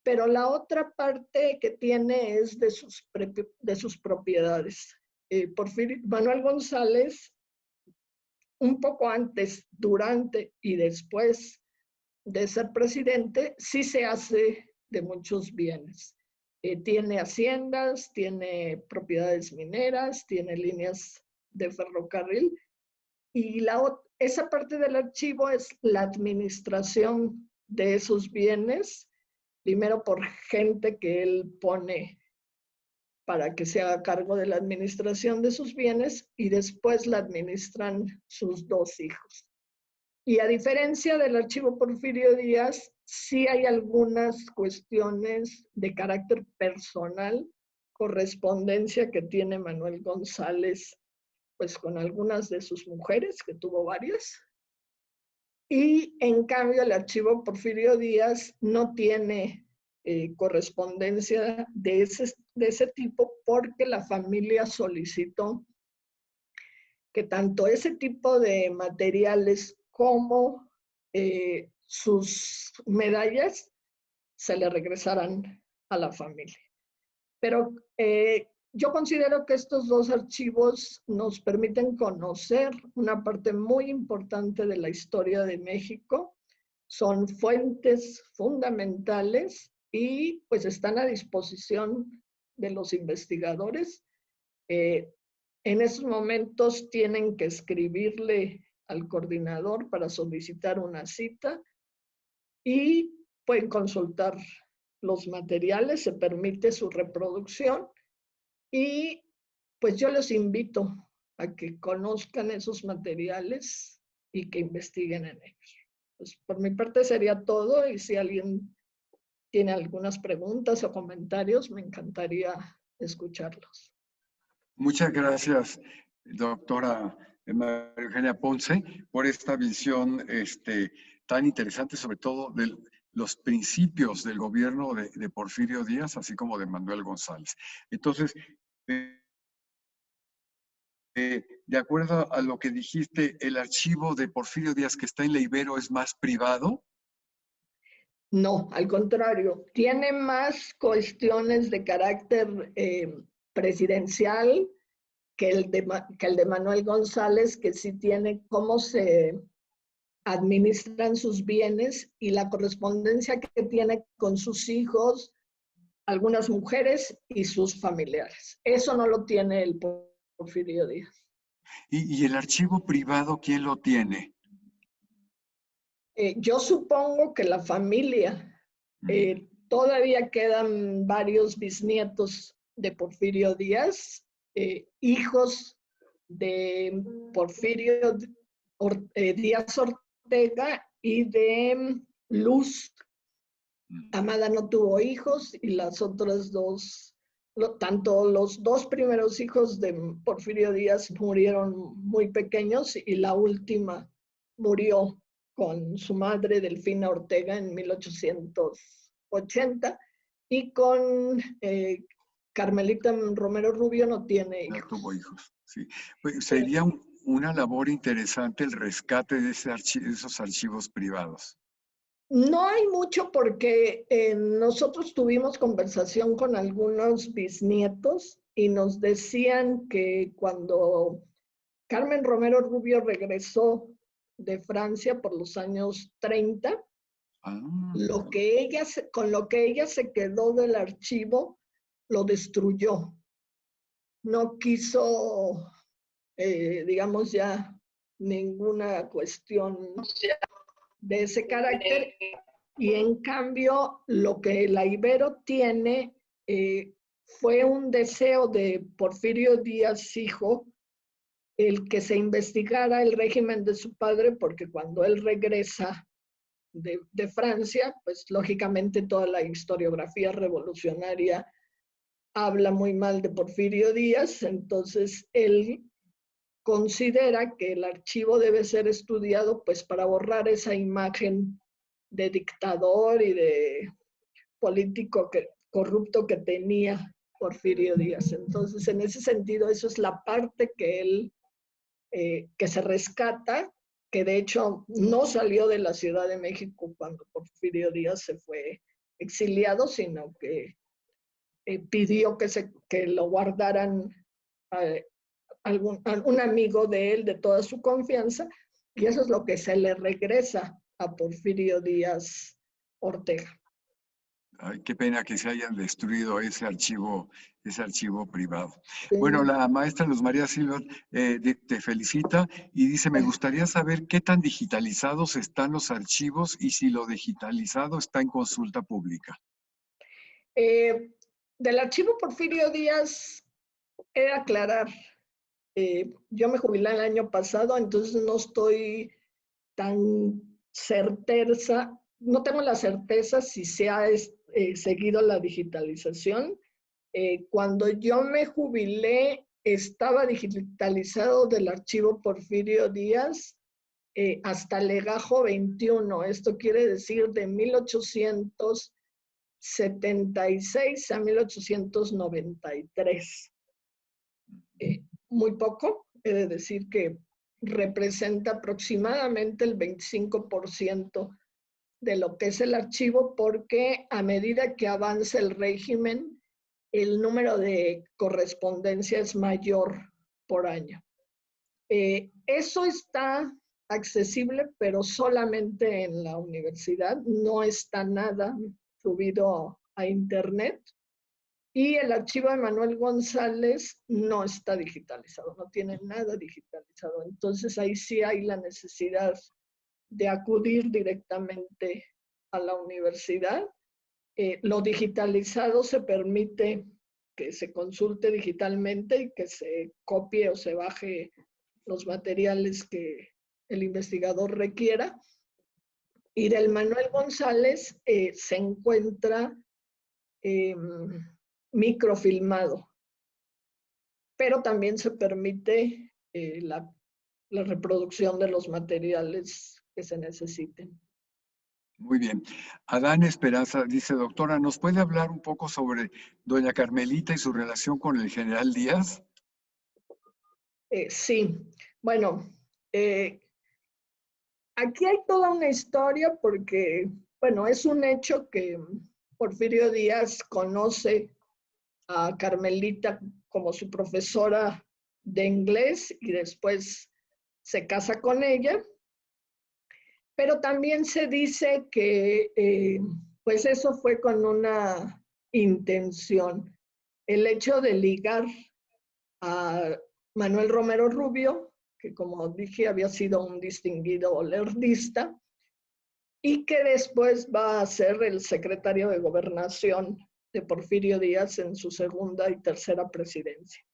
pero la otra parte que tiene es de sus propiedades. Manuel González, un poco antes, durante y después de ser presidente, sí se hace de muchos bienes. Tiene haciendas, tiene propiedades mineras, tiene líneas de ferrocarril, y esa parte del archivo es la administración de esos bienes, primero por gente que él pone para que se haga cargo de la administración de sus bienes, y después la administran sus 2 hijos. Y a diferencia del archivo Porfirio Díaz, sí hay algunas cuestiones de carácter personal, correspondencia que tiene Manuel González pues con algunas de sus mujeres, que tuvo varias, y en cambio el archivo Porfirio Díaz no tiene correspondencia de ese tipo, porque la familia solicitó que tanto ese tipo de materiales como sus medallas se le regresaran a la familia. Pero yo considero que estos 2 archivos nos permiten conocer una parte muy importante de la historia de México. Son fuentes fundamentales y pues están a disposición de los investigadores. En esos momentos tienen que escribirle al coordinador para solicitar una cita y pueden consultar los materiales, se permite su reproducción, y pues yo los invito a que conozcan esos materiales y que investiguen en ellos. Pues por mi parte sería todo, y si alguien tiene algunas preguntas o comentarios, me encantaría escucharlos. Muchas gracias, doctora María Eugenia Ponce, por esta visión tan interesante, sobre todo de los principios del gobierno de Porfirio Díaz, así como de Manuel González. Entonces, de acuerdo a lo que dijiste, ¿el archivo de Porfirio Díaz que está en la Ibero es más privado? No, al contrario, tiene más cuestiones de carácter presidencial que el de Manuel González, que sí tiene cómo se administran sus bienes y la correspondencia que tiene con sus hijos, algunas mujeres y sus familiares. Eso no lo tiene el Porfirio Díaz. ¿Y el archivo privado quién lo tiene? Yo supongo que la familia. Todavía quedan varios bisnietos de Porfirio Díaz, hijos de Porfirio Díaz Ortega y de Luz. Amada no tuvo hijos, y las otras 2, tanto los 2 primeros hijos de Porfirio Díaz murieron muy pequeños, y la última murió con su madre Delfina Ortega en 1880, y con Carmelita Romero Rubio no tiene hijos. No tuvo hijos, sí. Pues sería una labor interesante el rescate de esos archivos privados. No hay mucho, porque nosotros tuvimos conversación con algunos bisnietos y nos decían que cuando Carmen Romero Rubio regresó de Francia por los años 30, con lo que ella se quedó del archivo, lo destruyó. No quiso, digamos, ya ninguna cuestión de ese carácter, y en cambio lo que la Ibero tiene fue un deseo de Porfirio Díaz hijo, el que se investigara el régimen de su padre, porque cuando él regresa de Francia, pues lógicamente toda la historiografía revolucionaria habla muy mal de Porfirio Díaz, entonces él considera que el archivo debe ser estudiado pues para borrar esa imagen de dictador y de político corrupto que tenía Porfirio Díaz. Entonces, en ese sentido, eso es la parte que él, que se rescata, que de hecho no salió de la Ciudad de México cuando Porfirio Díaz se fue exiliado, sino que pidió que lo guardaran un amigo de él, de toda su confianza, y eso es lo que se le regresa a Porfirio Díaz Ortega. Ay, qué pena que se hayan destruido ese archivo privado. Sí. Bueno, la maestra Luz María Silva te felicita y dice, me gustaría saber qué tan digitalizados están los archivos y si lo digitalizado está en consulta pública. Del archivo Porfirio Díaz, he de aclarar, yo me jubilé el año pasado, entonces no estoy tan certeza, no tengo la certeza si se ha seguido la digitalización. Cuando yo me jubilé, estaba digitalizado del archivo Porfirio Díaz hasta legajo 21. Esto quiere decir de 1876 a 1893. Muy poco, he de decir que representa aproximadamente el 25% de lo que es el archivo, porque a medida que avanza el régimen, el número de correspondencia es mayor por año. Eso está accesible, pero solamente en la universidad, no está nada subido a internet. Y el archivo de Manuel González no está digitalizado, no tiene nada digitalizado. Entonces ahí sí hay la necesidad de acudir directamente a la universidad. Lo digitalizado se permite que se consulte digitalmente y que se copie o se baje los materiales que el investigador requiera. Y del Manuel González se encuentra microfilmado, pero también se permite la reproducción de los materiales que se necesiten. Muy bien. Adán Esperanza dice, doctora, ¿nos puede hablar un poco sobre doña Carmelita y su relación con el general Díaz? Sí, bueno, aquí hay toda una historia porque, bueno, es un hecho que Porfirio Díaz conoce a Carmelita como su profesora de inglés y después se casa con ella. Pero también se dice que pues eso fue con una intención. El hecho de ligar a Manuel Romero Rubio, que como dije había sido un distinguido lerdista, y que después va a ser el secretario de Gobernación de Porfirio Díaz en su segunda y tercera presidencia.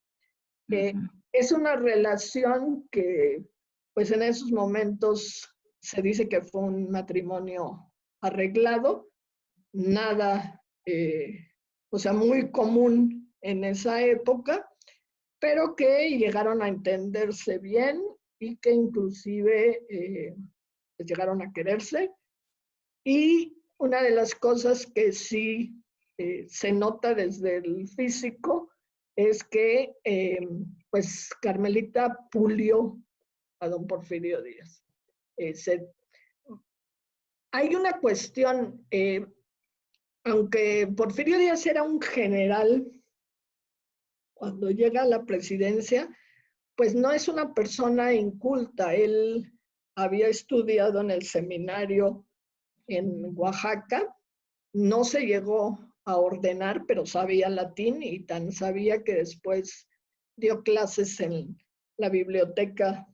Es una relación que pues en esos momentos se dice que fue un matrimonio arreglado, nada, o sea, muy común en esa época, pero que llegaron a entenderse bien y que inclusive pues llegaron a quererse. Y una de las cosas que sí se nota desde el físico es que pues Carmelita pulió a don Porfirio Díaz. Hay una cuestión, aunque Porfirio Díaz era un general, cuando llega a la presidencia, pues no es una persona inculta. Él había estudiado en el seminario en Oaxaca, no se llegó a ordenar, pero sabía latín y tan sabía que después dio clases en la biblioteca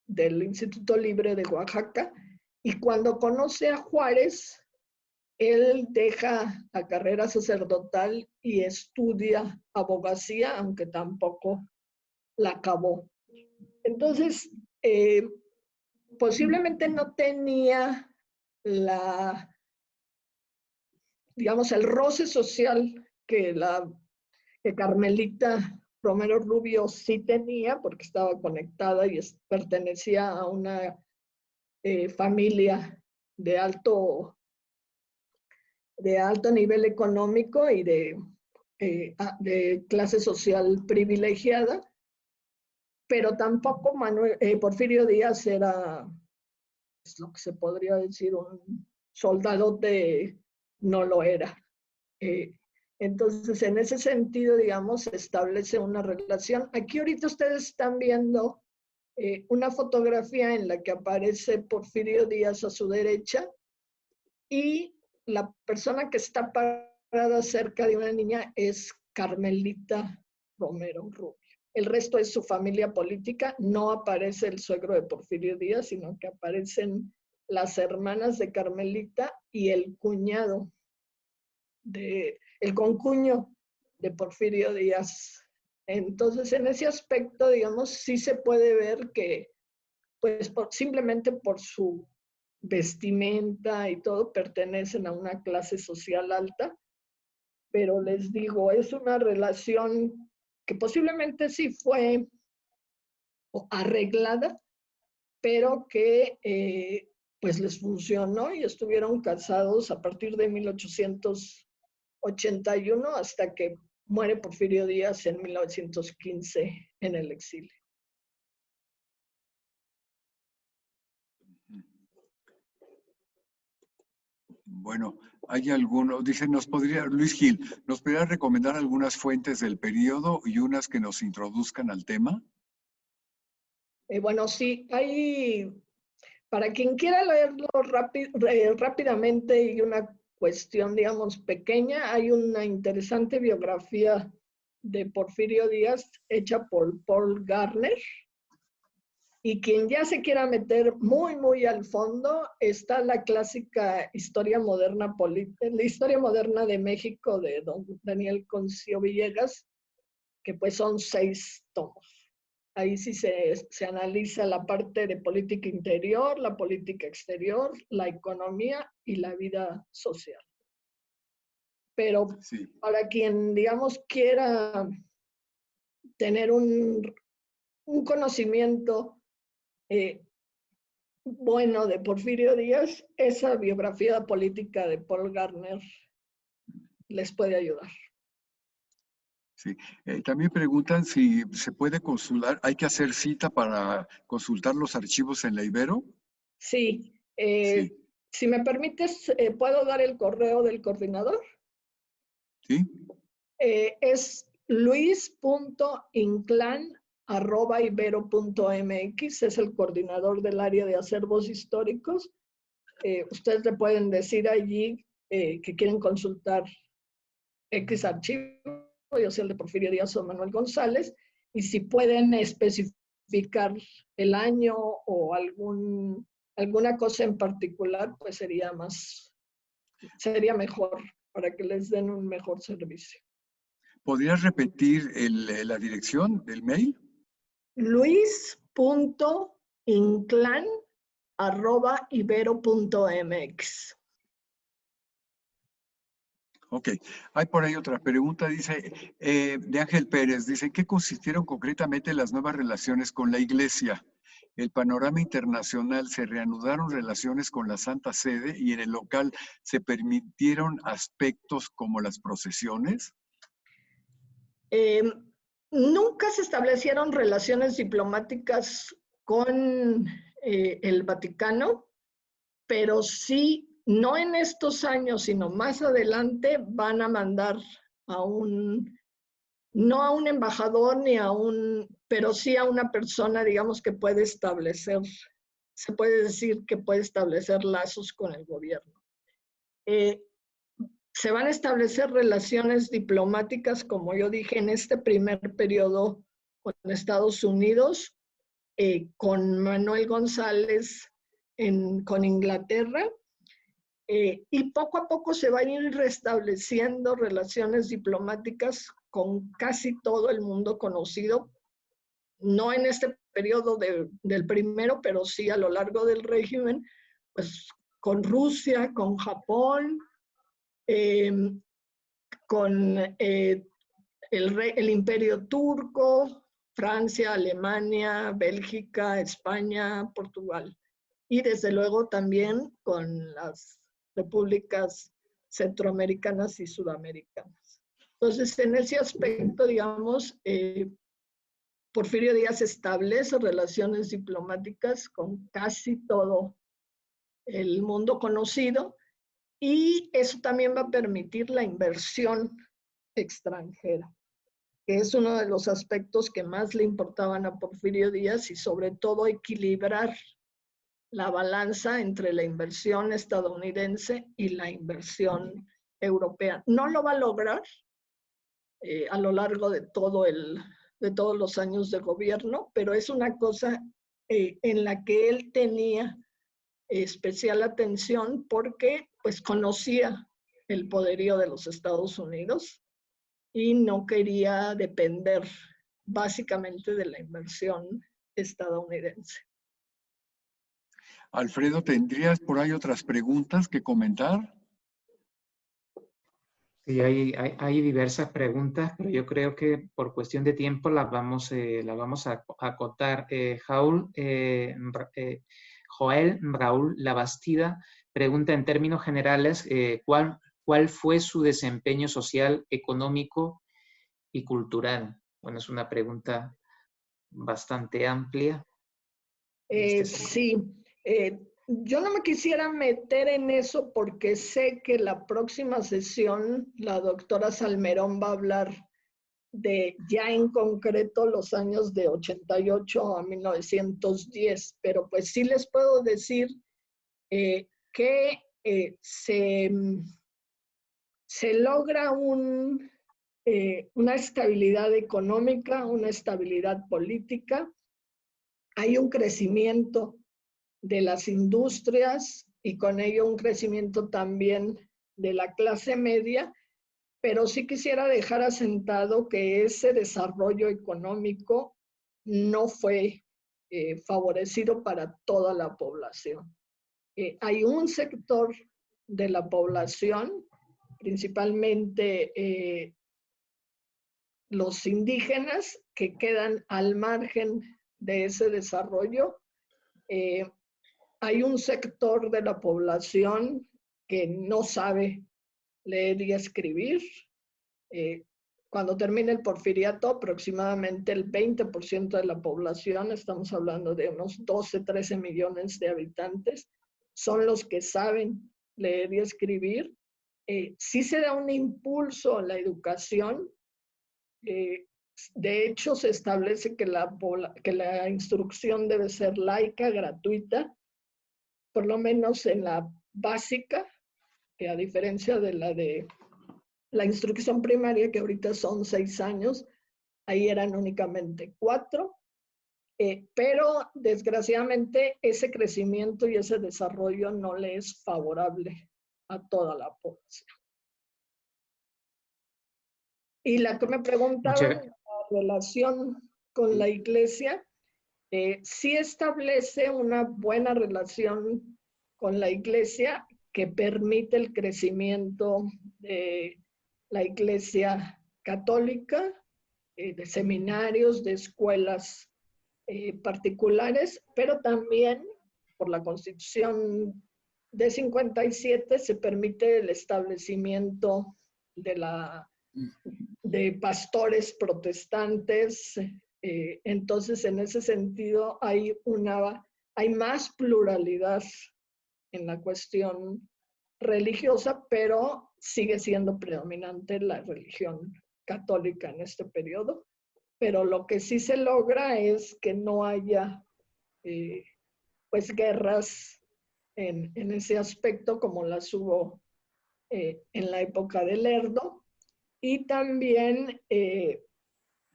del Instituto Libre de Oaxaca. Y cuando conoce a Juárez, él deja la carrera sacerdotal y estudia abogacía, aunque tampoco la acabó. Entonces, posiblemente no tenía digamos, el roce social que que Carmelita Romero Rubio sí tenía, porque estaba conectada y pertenecía a una familia de alto nivel económico y de clase social privilegiada, pero tampoco Porfirio Díaz era, es lo que se podría decir, un soldadote, no lo era. Entonces, en ese sentido, digamos, se establece una relación. Aquí ahorita ustedes están viendo una fotografía en la que aparece Porfirio Díaz a su derecha y la persona que está parada cerca de una niña es Carmelita Romero Rubio. El resto es su familia política. No aparece el suegro de Porfirio Díaz, sino que aparecen las hermanas de Carmelita y el cuñado, el concuño de Porfirio Díaz. Entonces, en ese aspecto, digamos, sí se puede ver que, pues, simplemente por su vestimenta y todo, pertenecen a una clase social alta, pero les digo, es una relación que posiblemente sí fue arreglada, pero que pues les funcionó y estuvieron casados a partir de 1881 hasta que muere Porfirio Díaz en 1915 en el exilio. Bueno, hay algunos, dice, Luis Gil, ¿nos podría recomendar algunas fuentes del periodo y unas que nos introduzcan al tema? Bueno, sí, hay, para quien quiera leerlo rápidamente y una cuestión, digamos, pequeña, hay una interesante biografía de Porfirio Díaz hecha por Paul Garner. Y quien ya se quiera meter muy, muy al fondo, está la clásica historia moderna, la historia moderna de México de don Daniel Concio Villegas, que pues son 6 tomos. Ahí sí se analiza la parte de política interior, la política exterior, la economía y la vida social. Pero sí, para quien, digamos, quiera tener un conocimiento bueno de Porfirio Díaz, esa biografía política de Paul Garner les puede ayudar. Sí, también preguntan si se puede consultar, ¿hay que hacer cita para consultar los archivos en la Ibero? Sí, sí. Si me permites, ¿puedo dar el correo del coordinador? Sí. Es luis.inclán@ibero.mx, es el coordinador del área de acervos históricos. Ustedes le pueden decir allí que quieren consultar X archivo, ya sea el de Porfirio Díaz o Manuel González, y si pueden especificar el año o alguna cosa en particular, pues sería mejor para que les den un mejor servicio. ¿Podrías repetir la dirección del mail? luis.inclán@ibero.mx. Ok, hay por ahí otra pregunta, dice, de Ángel Pérez, dice, ¿en qué consistieron concretamente las nuevas relaciones con la Iglesia? El panorama internacional, se reanudaron relaciones con la Santa Sede y en el local se permitieron aspectos como las procesiones. Nunca se establecieron relaciones diplomáticas con el Vaticano, pero sí, no en estos años, sino más adelante, van a mandar no a un embajador pero sí a una persona, digamos, que puede establecer, se puede decir que puede establecer lazos con el gobierno. Se van a establecer relaciones diplomáticas, como yo dije, en este primer periodo con Estados Unidos, con Manuel González, con Inglaterra, y poco a poco se van a ir restableciendo relaciones diplomáticas con casi todo el mundo conocido, no en este periodo del primero, pero sí a lo largo del régimen, pues con Rusia, con Japón, con el Imperio Turco, Francia, Alemania, Bélgica, España, Portugal. Y desde luego también con las repúblicas centroamericanas y sudamericanas. Entonces, en ese aspecto, digamos, Porfirio Díaz establece relaciones diplomáticas con casi todo el mundo conocido y eso también va a permitir la inversión extranjera, que es uno de los aspectos que más le importaban a Porfirio Díaz y sobre todo equilibrar la balanza entre la inversión estadounidense y la inversión europea. No lo va a lograr a lo largo de todos los años de gobierno, pero es una cosa en la que él tenía especial atención porque pues conocía el poderío de los Estados Unidos y no quería depender básicamente de la inversión estadounidense. Alfredo, ¿tendrías por ahí otras preguntas que comentar? Sí, hay diversas preguntas, pero yo creo que por cuestión de tiempo las vamos a acotar. Joel Raúl Labastida pregunta en términos generales ¿cuál fue su desempeño social, económico y cultural? Bueno, es una pregunta bastante amplia. Sí, yo no me quisiera meter en eso porque sé que la próxima sesión la doctora Salmerón va a hablar de ya en concreto los años de 88 a 1910, pero pues sí les puedo decir que se logra una estabilidad económica, una estabilidad política, hay un crecimiento de las industrias y con ello un crecimiento también de la clase media, pero sí quisiera dejar asentado que ese desarrollo económico no fue favorecido para toda la población. Hay un sector de la población, principalmente los indígenas, que quedan al margen de ese desarrollo. Hay un sector de la población que no sabe leer y escribir. Cuando termine el porfiriato, aproximadamente el 20% de la población, estamos hablando de unos 12, 13 millones de habitantes, son los que saben leer y escribir. Sí se da un impulso a la educación. De hecho, se establece que la instrucción debe ser laica, gratuita, por lo menos en la básica, que a diferencia de la instrucción primaria, que ahorita son 6 años, ahí eran únicamente 4, pero desgraciadamente ese crecimiento y ese desarrollo no le es favorable a toda la población. Y la que me preguntaban, la relación con la iglesia, sí establece una buena relación con la iglesia que permite el crecimiento de la iglesia católica, de seminarios, de escuelas particulares, pero también por la Constitución de 57 se permite el establecimiento de pastores protestantes. Entonces, en ese sentido, hay más pluralidad en la cuestión religiosa, pero sigue siendo predominante la religión católica en este periodo. Pero lo que sí se logra es que no haya pues guerras en ese aspecto como las hubo en la época de Lerdo. Y también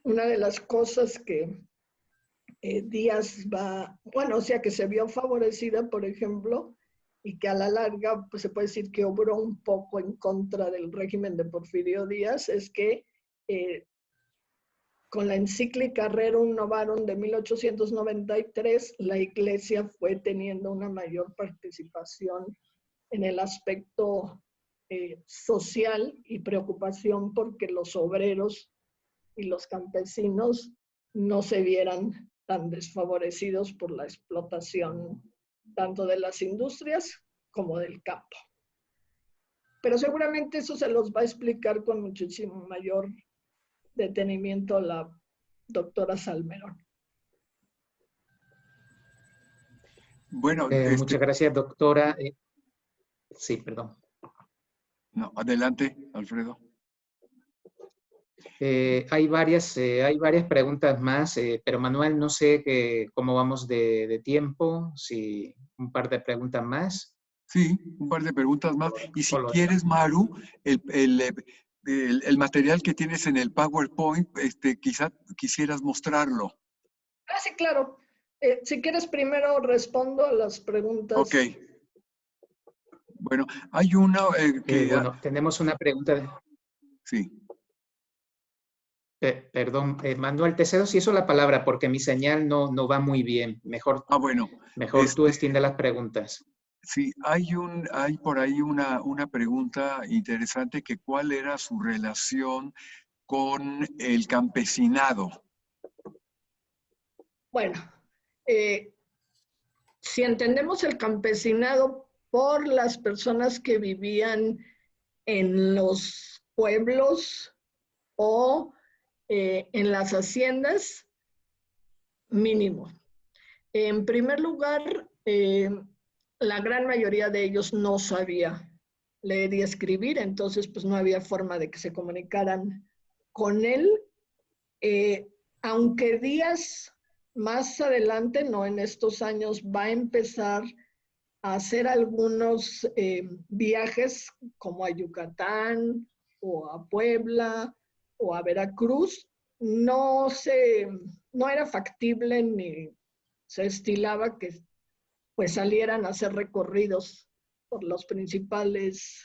una de las cosas que Díaz que se vio favorecida, por ejemplo, y que a la larga pues se puede decir que obró un poco en contra del régimen de Porfirio Díaz, es que con la encíclica Rerum Novarum de 1893, la Iglesia fue teniendo una mayor participación en el aspecto social y preocupación porque los obreros y los campesinos no se vieran tan desfavorecidos por la explotación tanto de las industrias como del campo. Pero seguramente eso se los va a explicar con muchísimo mayor detenimiento la doctora Salmerón. Bueno, Muchas gracias, doctora. Sí, perdón. no, adelante, Alfredo. Hay varias preguntas más, pero Manuel, no sé cómo vamos de tiempo, si un par de preguntas más. Sí, un par de preguntas más. Y si Solo quieres, eso. Maru, el material que tienes en el PowerPoint, quizá quisieras mostrarlo. Ah, sí, claro. Si quieres, primero respondo a las preguntas. Ok. Bueno, hay una que... Bueno, tenemos una pregunta. Sí. Perdón, Manuel, te cedo si eso la palabra porque mi señal no va muy bien. Mejor Bueno. tú extiende las preguntas. Sí, hay por ahí una pregunta interesante que cuál era su relación con el campesinado. Bueno, si entendemos el campesinado por las personas que vivían en los pueblos o en las haciendas, mínimo. En primer lugar, la gran mayoría de ellos no sabía leer y escribir, entonces pues no había forma de que se comunicaran con él, aunque días más adelante, no en estos años, va a empezar a hacer algunos viajes como a Yucatán o a Puebla o a Veracruz. No era factible ni se estilaba que pues salieran a hacer recorridos por los principales,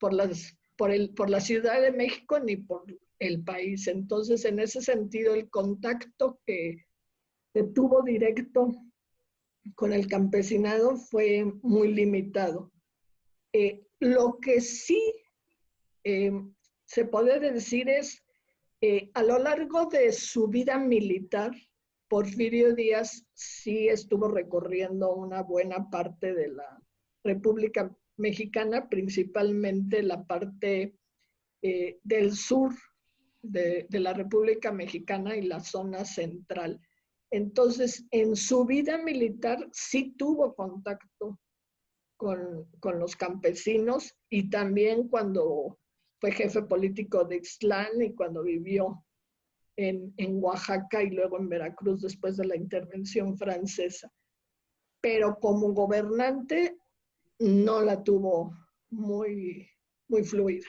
por la Ciudad de México ni por el país. Entonces, en ese sentido, el contacto que tuvo directo con el campesinado fue muy limitado. Lo que sí se puede decir es, a lo largo de su vida militar, Porfirio Díaz sí estuvo recorriendo una buena parte de la República Mexicana, principalmente la parte del sur de la República Mexicana y la zona central. Entonces, en su vida militar sí tuvo contacto con los campesinos y también cuando fue jefe político de Ixtlán y cuando vivió en Oaxaca y luego en Veracruz después de la intervención francesa. Pero como gobernante no la tuvo muy, muy fluida.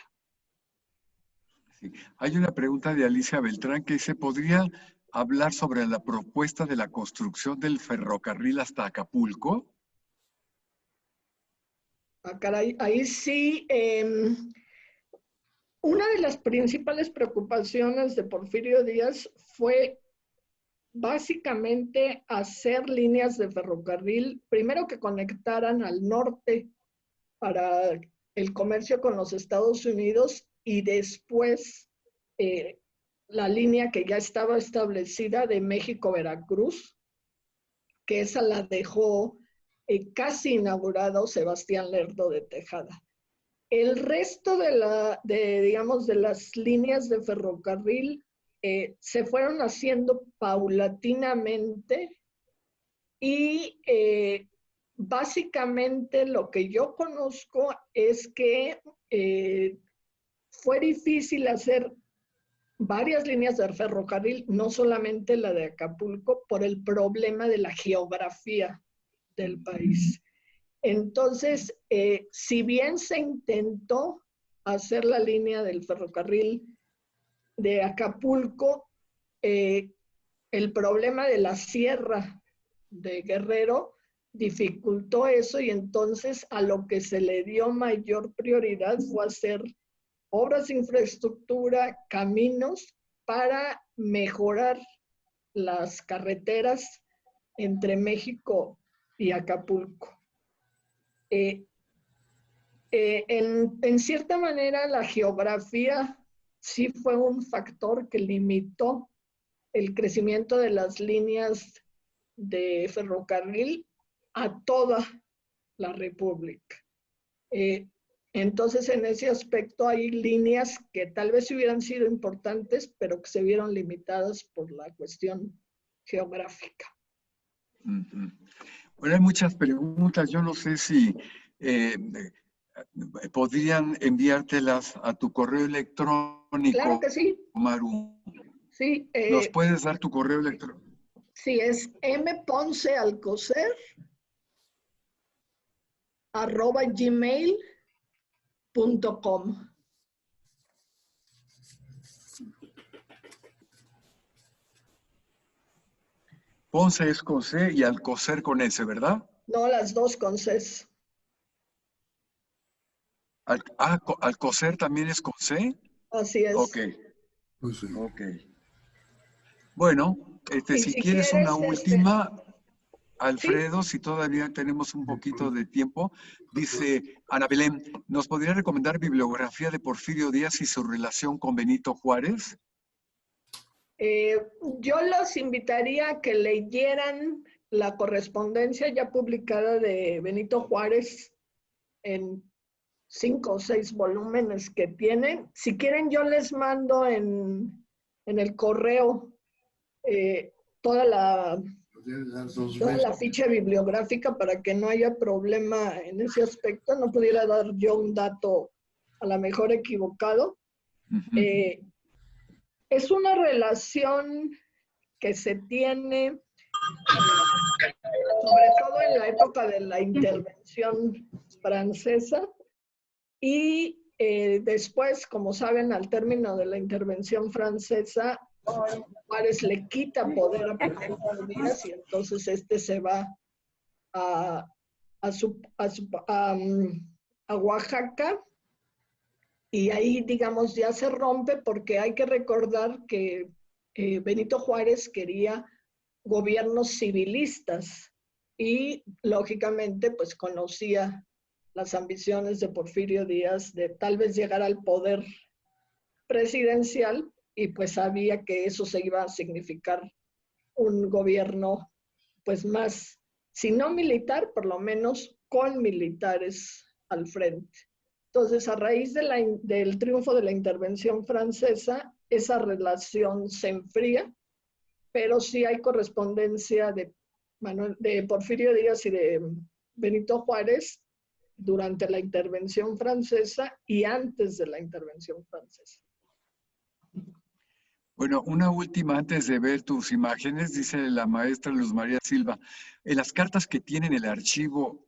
Sí. Hay una pregunta de Alicia Beltrán que se podría hablar sobre la propuesta de la construcción del ferrocarril hasta Acapulco. Ah, caray, ahí sí. Una de las principales preocupaciones de Porfirio Díaz fue básicamente hacer líneas de ferrocarril, primero que conectaran al norte para el comercio con los Estados Unidos y después la línea que ya estaba establecida de México-Veracruz, que esa la dejó casi inaugurado Sebastián Lerdo de Tejada. El resto digamos, de las líneas de ferrocarril se fueron haciendo paulatinamente y básicamente lo que yo conozco es que fue difícil hacer varias líneas de ferrocarril, no solamente la de Acapulco, por el problema de la geografía del país. Entonces, si bien se intentó hacer la línea del ferrocarril de Acapulco, el problema de la sierra de Guerrero dificultó eso y entonces a lo que se le dio mayor prioridad fue hacer obras de infraestructura, caminos para mejorar las carreteras entre México y Acapulco. En cierta manera, la geografía sí fue un factor que limitó el crecimiento de las líneas de ferrocarril a toda la República. Entonces, en ese aspecto hay líneas que tal vez hubieran sido importantes, pero que se vieron limitadas por la cuestión geográfica. Bueno, hay muchas preguntas. Yo no sé si podrían enviártelas a tu correo electrónico. Claro que sí. Maru. Sí, ¿Nos puedes dar tu correo electrónico? Sí, es mponcealcocer@gmail.com. Ponce es con C y Alcocer con S, ¿verdad? No, las dos con C. Alcocer también es con C. Así es. Ok. Ok. Bueno, Y si si quieres una quieres, última, ¿sí? Alfredo, si todavía tenemos un poquito de tiempo, dice Ana Belén, ¿nos podría recomendar bibliografía de Porfirio Díaz y su relación con Benito Juárez? Yo los invitaría a que leyeran la correspondencia ya publicada de Benito Juárez en 5 o 6 volúmenes que tienen. Si quieren, yo les mando en el correo toda la ficha bibliográfica para que no haya problema en ese aspecto. No pudiera dar yo un dato a lo mejor equivocado. Es una relación que se tiene sobre todo en la época de la intervención francesa y después, como saben, al término de la intervención francesa, Juárez le quita poder a Porfirio Díaz y entonces este se va a Oaxaca y ahí, digamos, ya se rompe porque hay que recordar que Benito Juárez quería gobiernos civilistas y lógicamente pues conocía las ambiciones de Porfirio Díaz de tal vez llegar al poder presidencial y pues sabía que eso se iba a significar un gobierno pues más, si no militar, por lo menos con militares al frente. Entonces, a raíz del triunfo de la intervención francesa, esa relación se enfría, pero sí hay correspondencia de Porfirio Díaz y de Benito Juárez durante la intervención francesa y antes de la intervención francesa. Bueno, una última antes de ver tus imágenes, dice la maestra Luz María Silva, en las cartas que tienen el archivo,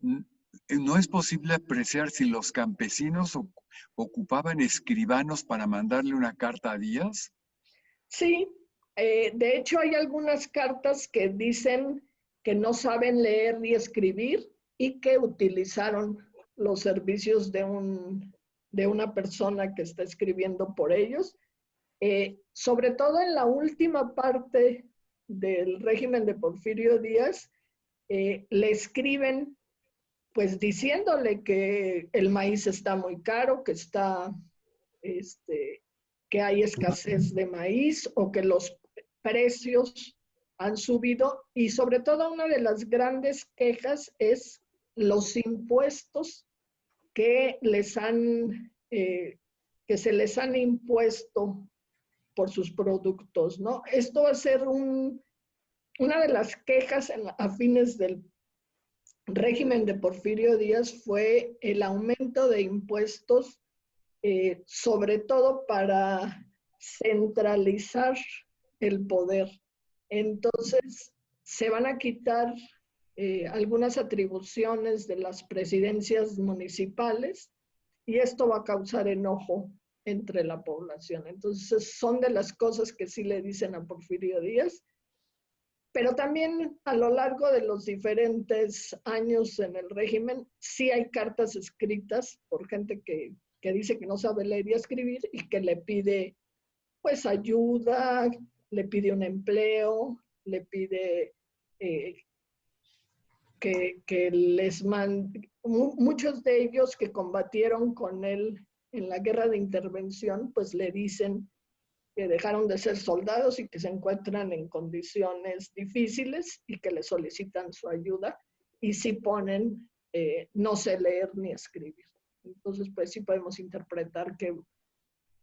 ¿no es posible apreciar si los campesinos ocupaban escribanos para mandarle una carta a Díaz? Sí, de hecho hay algunas cartas que dicen que no saben leer ni escribir y que utilizaron los servicios de una persona que está escribiendo por ellos. Sobre todo en la última parte del régimen de Porfirio Díaz, le escriben pues diciéndole que el maíz está muy caro, que que hay escasez de maíz o que los precios han subido y sobre todo una de las grandes quejas es los impuestos que se les han impuesto por sus productos, ¿no? Esto va a ser una de las quejas a fines del régimen de Porfirio Díaz fue el aumento de impuestos, sobre todo para centralizar el poder. Entonces, se van a quitar algunas atribuciones de las presidencias municipales y esto va a causar enojo entre la población. Entonces, son de las cosas que sí le dicen a Porfirio Díaz, pero también a lo largo de los diferentes años en el régimen, sí hay cartas escritas por gente que dice que no sabe leer y escribir y que le pide pues ayuda, le pide un empleo, le pide que les mande, muchos de ellos que combatieron con él en la guerra de intervención, pues le dicen que dejaron de ser soldados y que se encuentran en condiciones difíciles y que le solicitan su ayuda y sí ponen no sé leer ni escribir. Entonces, pues sí podemos interpretar que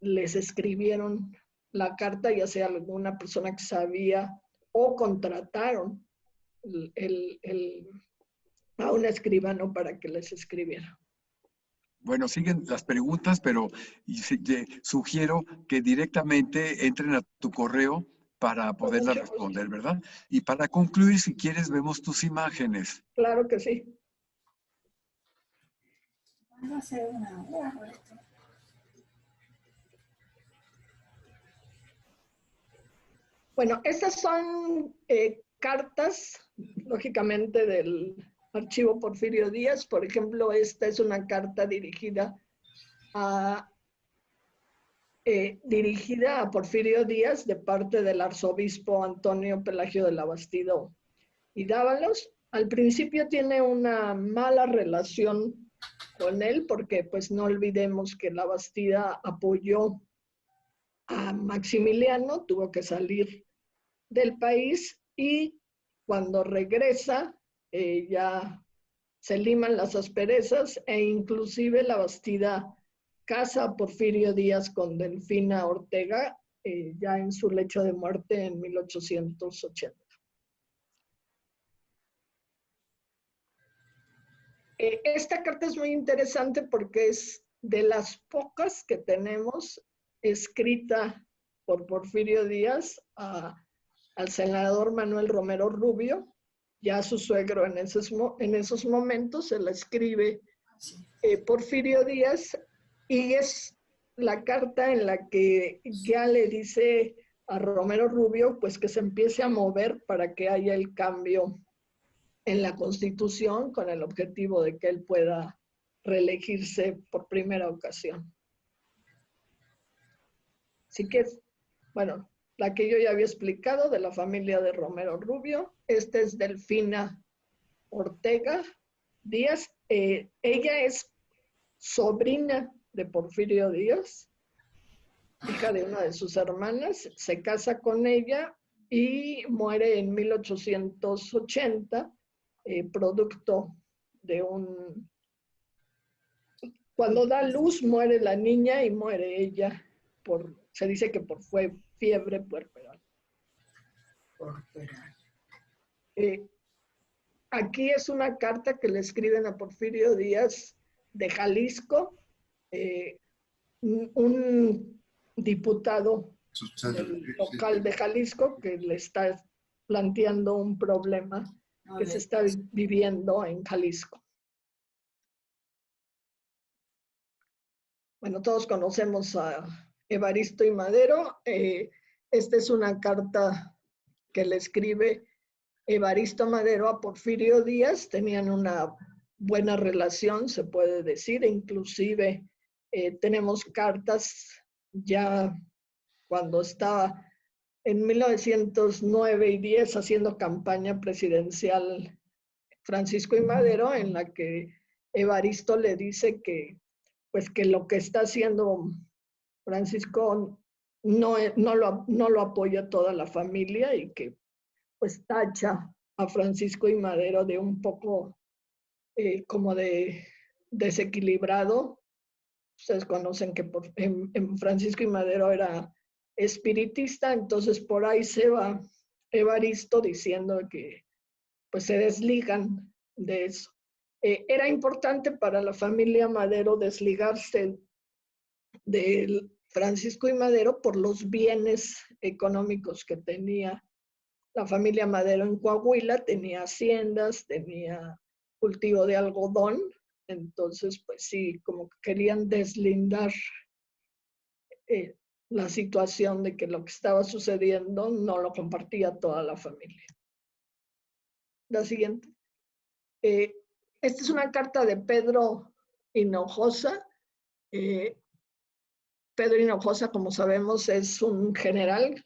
les escribieron la carta, ya sea alguna persona que sabía o contrataron a un escribano para que les escribiera. Bueno, siguen las preguntas, pero sugiero que directamente entren a tu correo para poderlas responder, ¿verdad? Y para concluir, si quieres, vemos tus imágenes. Claro que sí. Va a ser una hora por esto. Bueno, estas son cartas, lógicamente, del archivo Porfirio Díaz. Por ejemplo, esta es una carta dirigida a Porfirio Díaz de parte del arzobispo Antonio Pelagio de la Bastida y Dávalos. Al principio tiene una mala relación con él porque pues no olvidemos que la Bastida apoyó a Maximiliano, tuvo que salir del país y cuando regresa ya se liman las asperezas e inclusive la Bastida casa a Porfirio Díaz con Delfina Ortega ya en su lecho de muerte en 1880. Esta carta es muy interesante porque es de las pocas que tenemos escrita por Porfirio Díaz al senador Manuel Romero Rubio, ya su suegro en esos momentos, se la escribe Porfirio Díaz y es la carta en la que ya le dice a Romero Rubio pues que se empiece a mover para que haya el cambio en la Constitución con el objetivo de que él pueda reelegirse por primera ocasión. Así que, bueno, la que yo ya había explicado de la familia de Romero Rubio. Esta es Delfina Ortega Díaz. Ella es sobrina de Porfirio Díaz, hija de una de sus hermanas. Se casa con ella y muere en 1880, producto de un... Cuando da luz muere la niña y muere ella se dice que fue fiebre puerperal. Aquí es una carta que le escriben a Porfirio Díaz de Jalisco, un diputado del local de Jalisco que le está planteando un problema que se está viviendo en Jalisco. Bueno, todos conocemos a Evaristo y Madero. Esta es una carta que le escribe Evaristo Madero a Porfirio Díaz. Tenían una buena relación, se puede decir. Inclusive tenemos cartas ya cuando estaba en 1909 y 10 haciendo campaña presidencial Francisco y Madero, en la que Evaristo le dice que pues que lo que está haciendo Francisco no lo apoya toda la familia y que pues tacha a Francisco y Madero de un poco como de desequilibrado. Ustedes conocen que en Francisco y Madero era espiritista, entonces por ahí se va Evaristo diciendo que pues se desligan de eso. Era importante para la familia Madero desligarse de Francisco y Madero por los bienes económicos que tenía la familia Madero en Coahuila. Tenía haciendas, tenía cultivo de algodón, entonces pues sí, como que querían deslindar la situación de que lo que estaba sucediendo no lo compartía toda la familia. La siguiente. Esta es una carta de Pedro Hinojosa. Pedro Hinojosa, como sabemos, es un general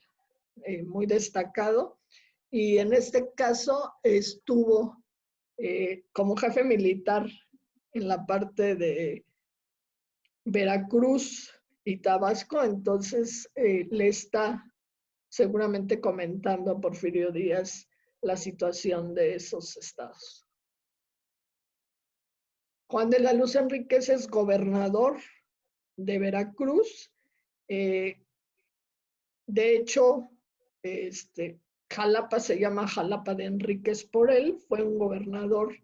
muy destacado y en este caso estuvo como jefe militar en la parte de Veracruz y Tabasco, entonces le está seguramente comentando a Porfirio Díaz la situación de esos estados. Juan de la Luz Enríquez es gobernador de Veracruz. De hecho, Jalapa se llama Jalapa de Enríquez por él. Fue un gobernador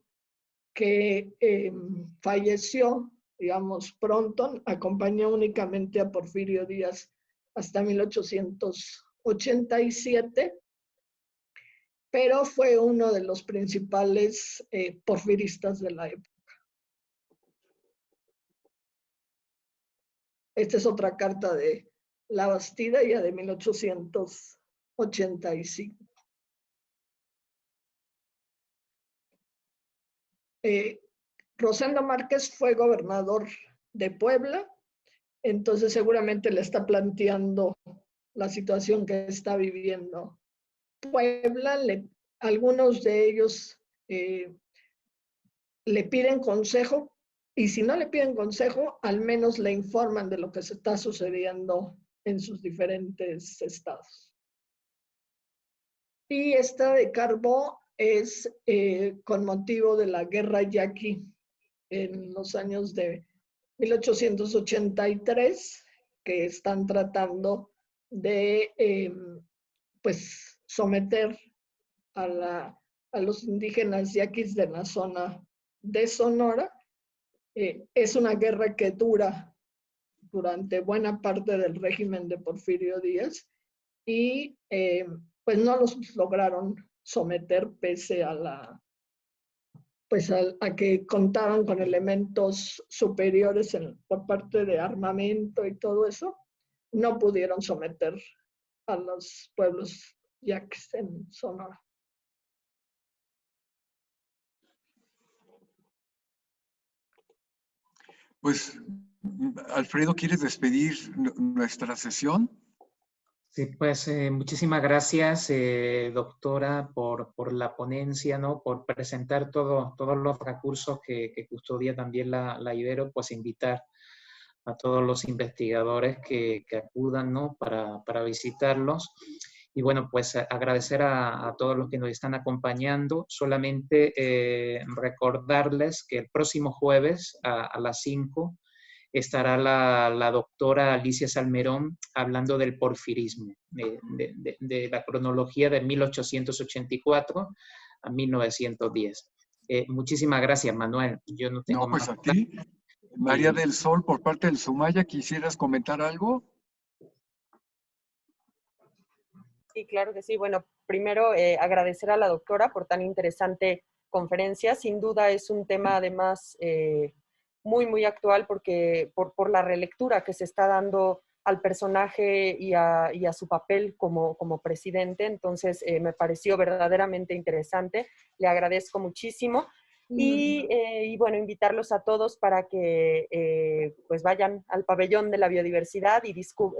que falleció, digamos, pronto. Acompañó únicamente a Porfirio Díaz hasta 1887, pero fue uno de los principales porfiristas de la época. Esta es otra carta de La Bastida, ya de 1885. Rosendo Márquez fue gobernador de Puebla, entonces seguramente le está planteando la situación que está viviendo Puebla. Algunos de ellos le piden consejo, y si no le piden consejo, al menos le informan de lo que se está sucediendo en sus diferentes estados. Y esta de Carbó es con motivo de la guerra yaqui en los años de 1883, que están tratando de pues someter a los indígenas yaquis de la zona de Sonora. Es una guerra que dura durante buena parte del régimen de Porfirio Díaz y pues no los lograron someter pese a que contaban con elementos superiores por parte de armamento y todo eso. No pudieron someter a los pueblos yaquis en Sonora. Pues, Alfredo, ¿quieres despedir nuestra sesión? Sí, pues muchísimas gracias, doctora, por la ponencia, ¿no? Por presentar todos los recursos que custodia también la Ibero, pues invitar a todos los investigadores que acudan, ¿no? Para visitarlos. Y bueno, pues agradecer a todos los que nos están acompañando. Solamente recordarles que el próximo jueves a las 5 estará la doctora Alicia Salmerón hablando del porfirismo, de la cronología de 1884 a 1910. Muchísimas gracias, Manuel. Yo no tengo pues más. A ti. María del Sol, por parte del Sumaya, ¿quisieras comentar algo? Sí, claro que sí. Bueno, primero agradecer a la doctora por tan interesante conferencia. Sin duda es un tema además muy, muy actual porque por la relectura que se está dando al personaje y a su papel como presidente. Entonces me pareció verdaderamente interesante. Le agradezco muchísimo. Y bueno, invitarlos a todos para que pues vayan al pabellón de la biodiversidad y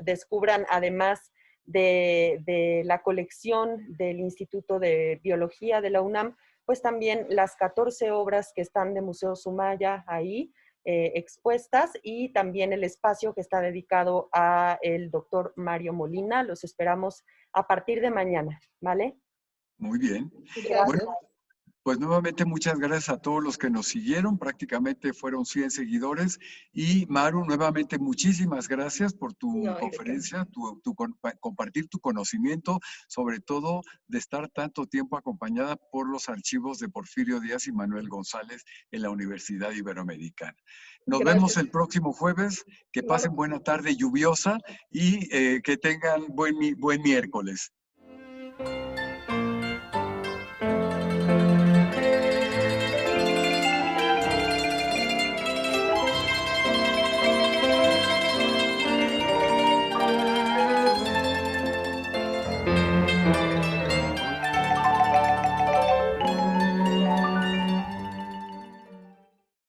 descubran además de la colección del Instituto de Biología de la UNAM, pues también las 14 obras que están de Museo Sumaya ahí expuestas y también el espacio que está dedicado a el doctor Mario Molina. Los esperamos a partir de mañana, ¿vale? Muy bien. Gracias. Bueno, pues nuevamente muchas gracias a todos los que nos siguieron, prácticamente fueron 100 seguidores. Y Maru, nuevamente muchísimas gracias por tu conferencia, compartir tu conocimiento, sobre todo de estar tanto tiempo acompañada por los archivos de Porfirio Díaz y Manuel González en la Universidad Iberoamericana. Nos vemos el próximo jueves, que pasen buena tarde lluviosa y que tengan buen miércoles.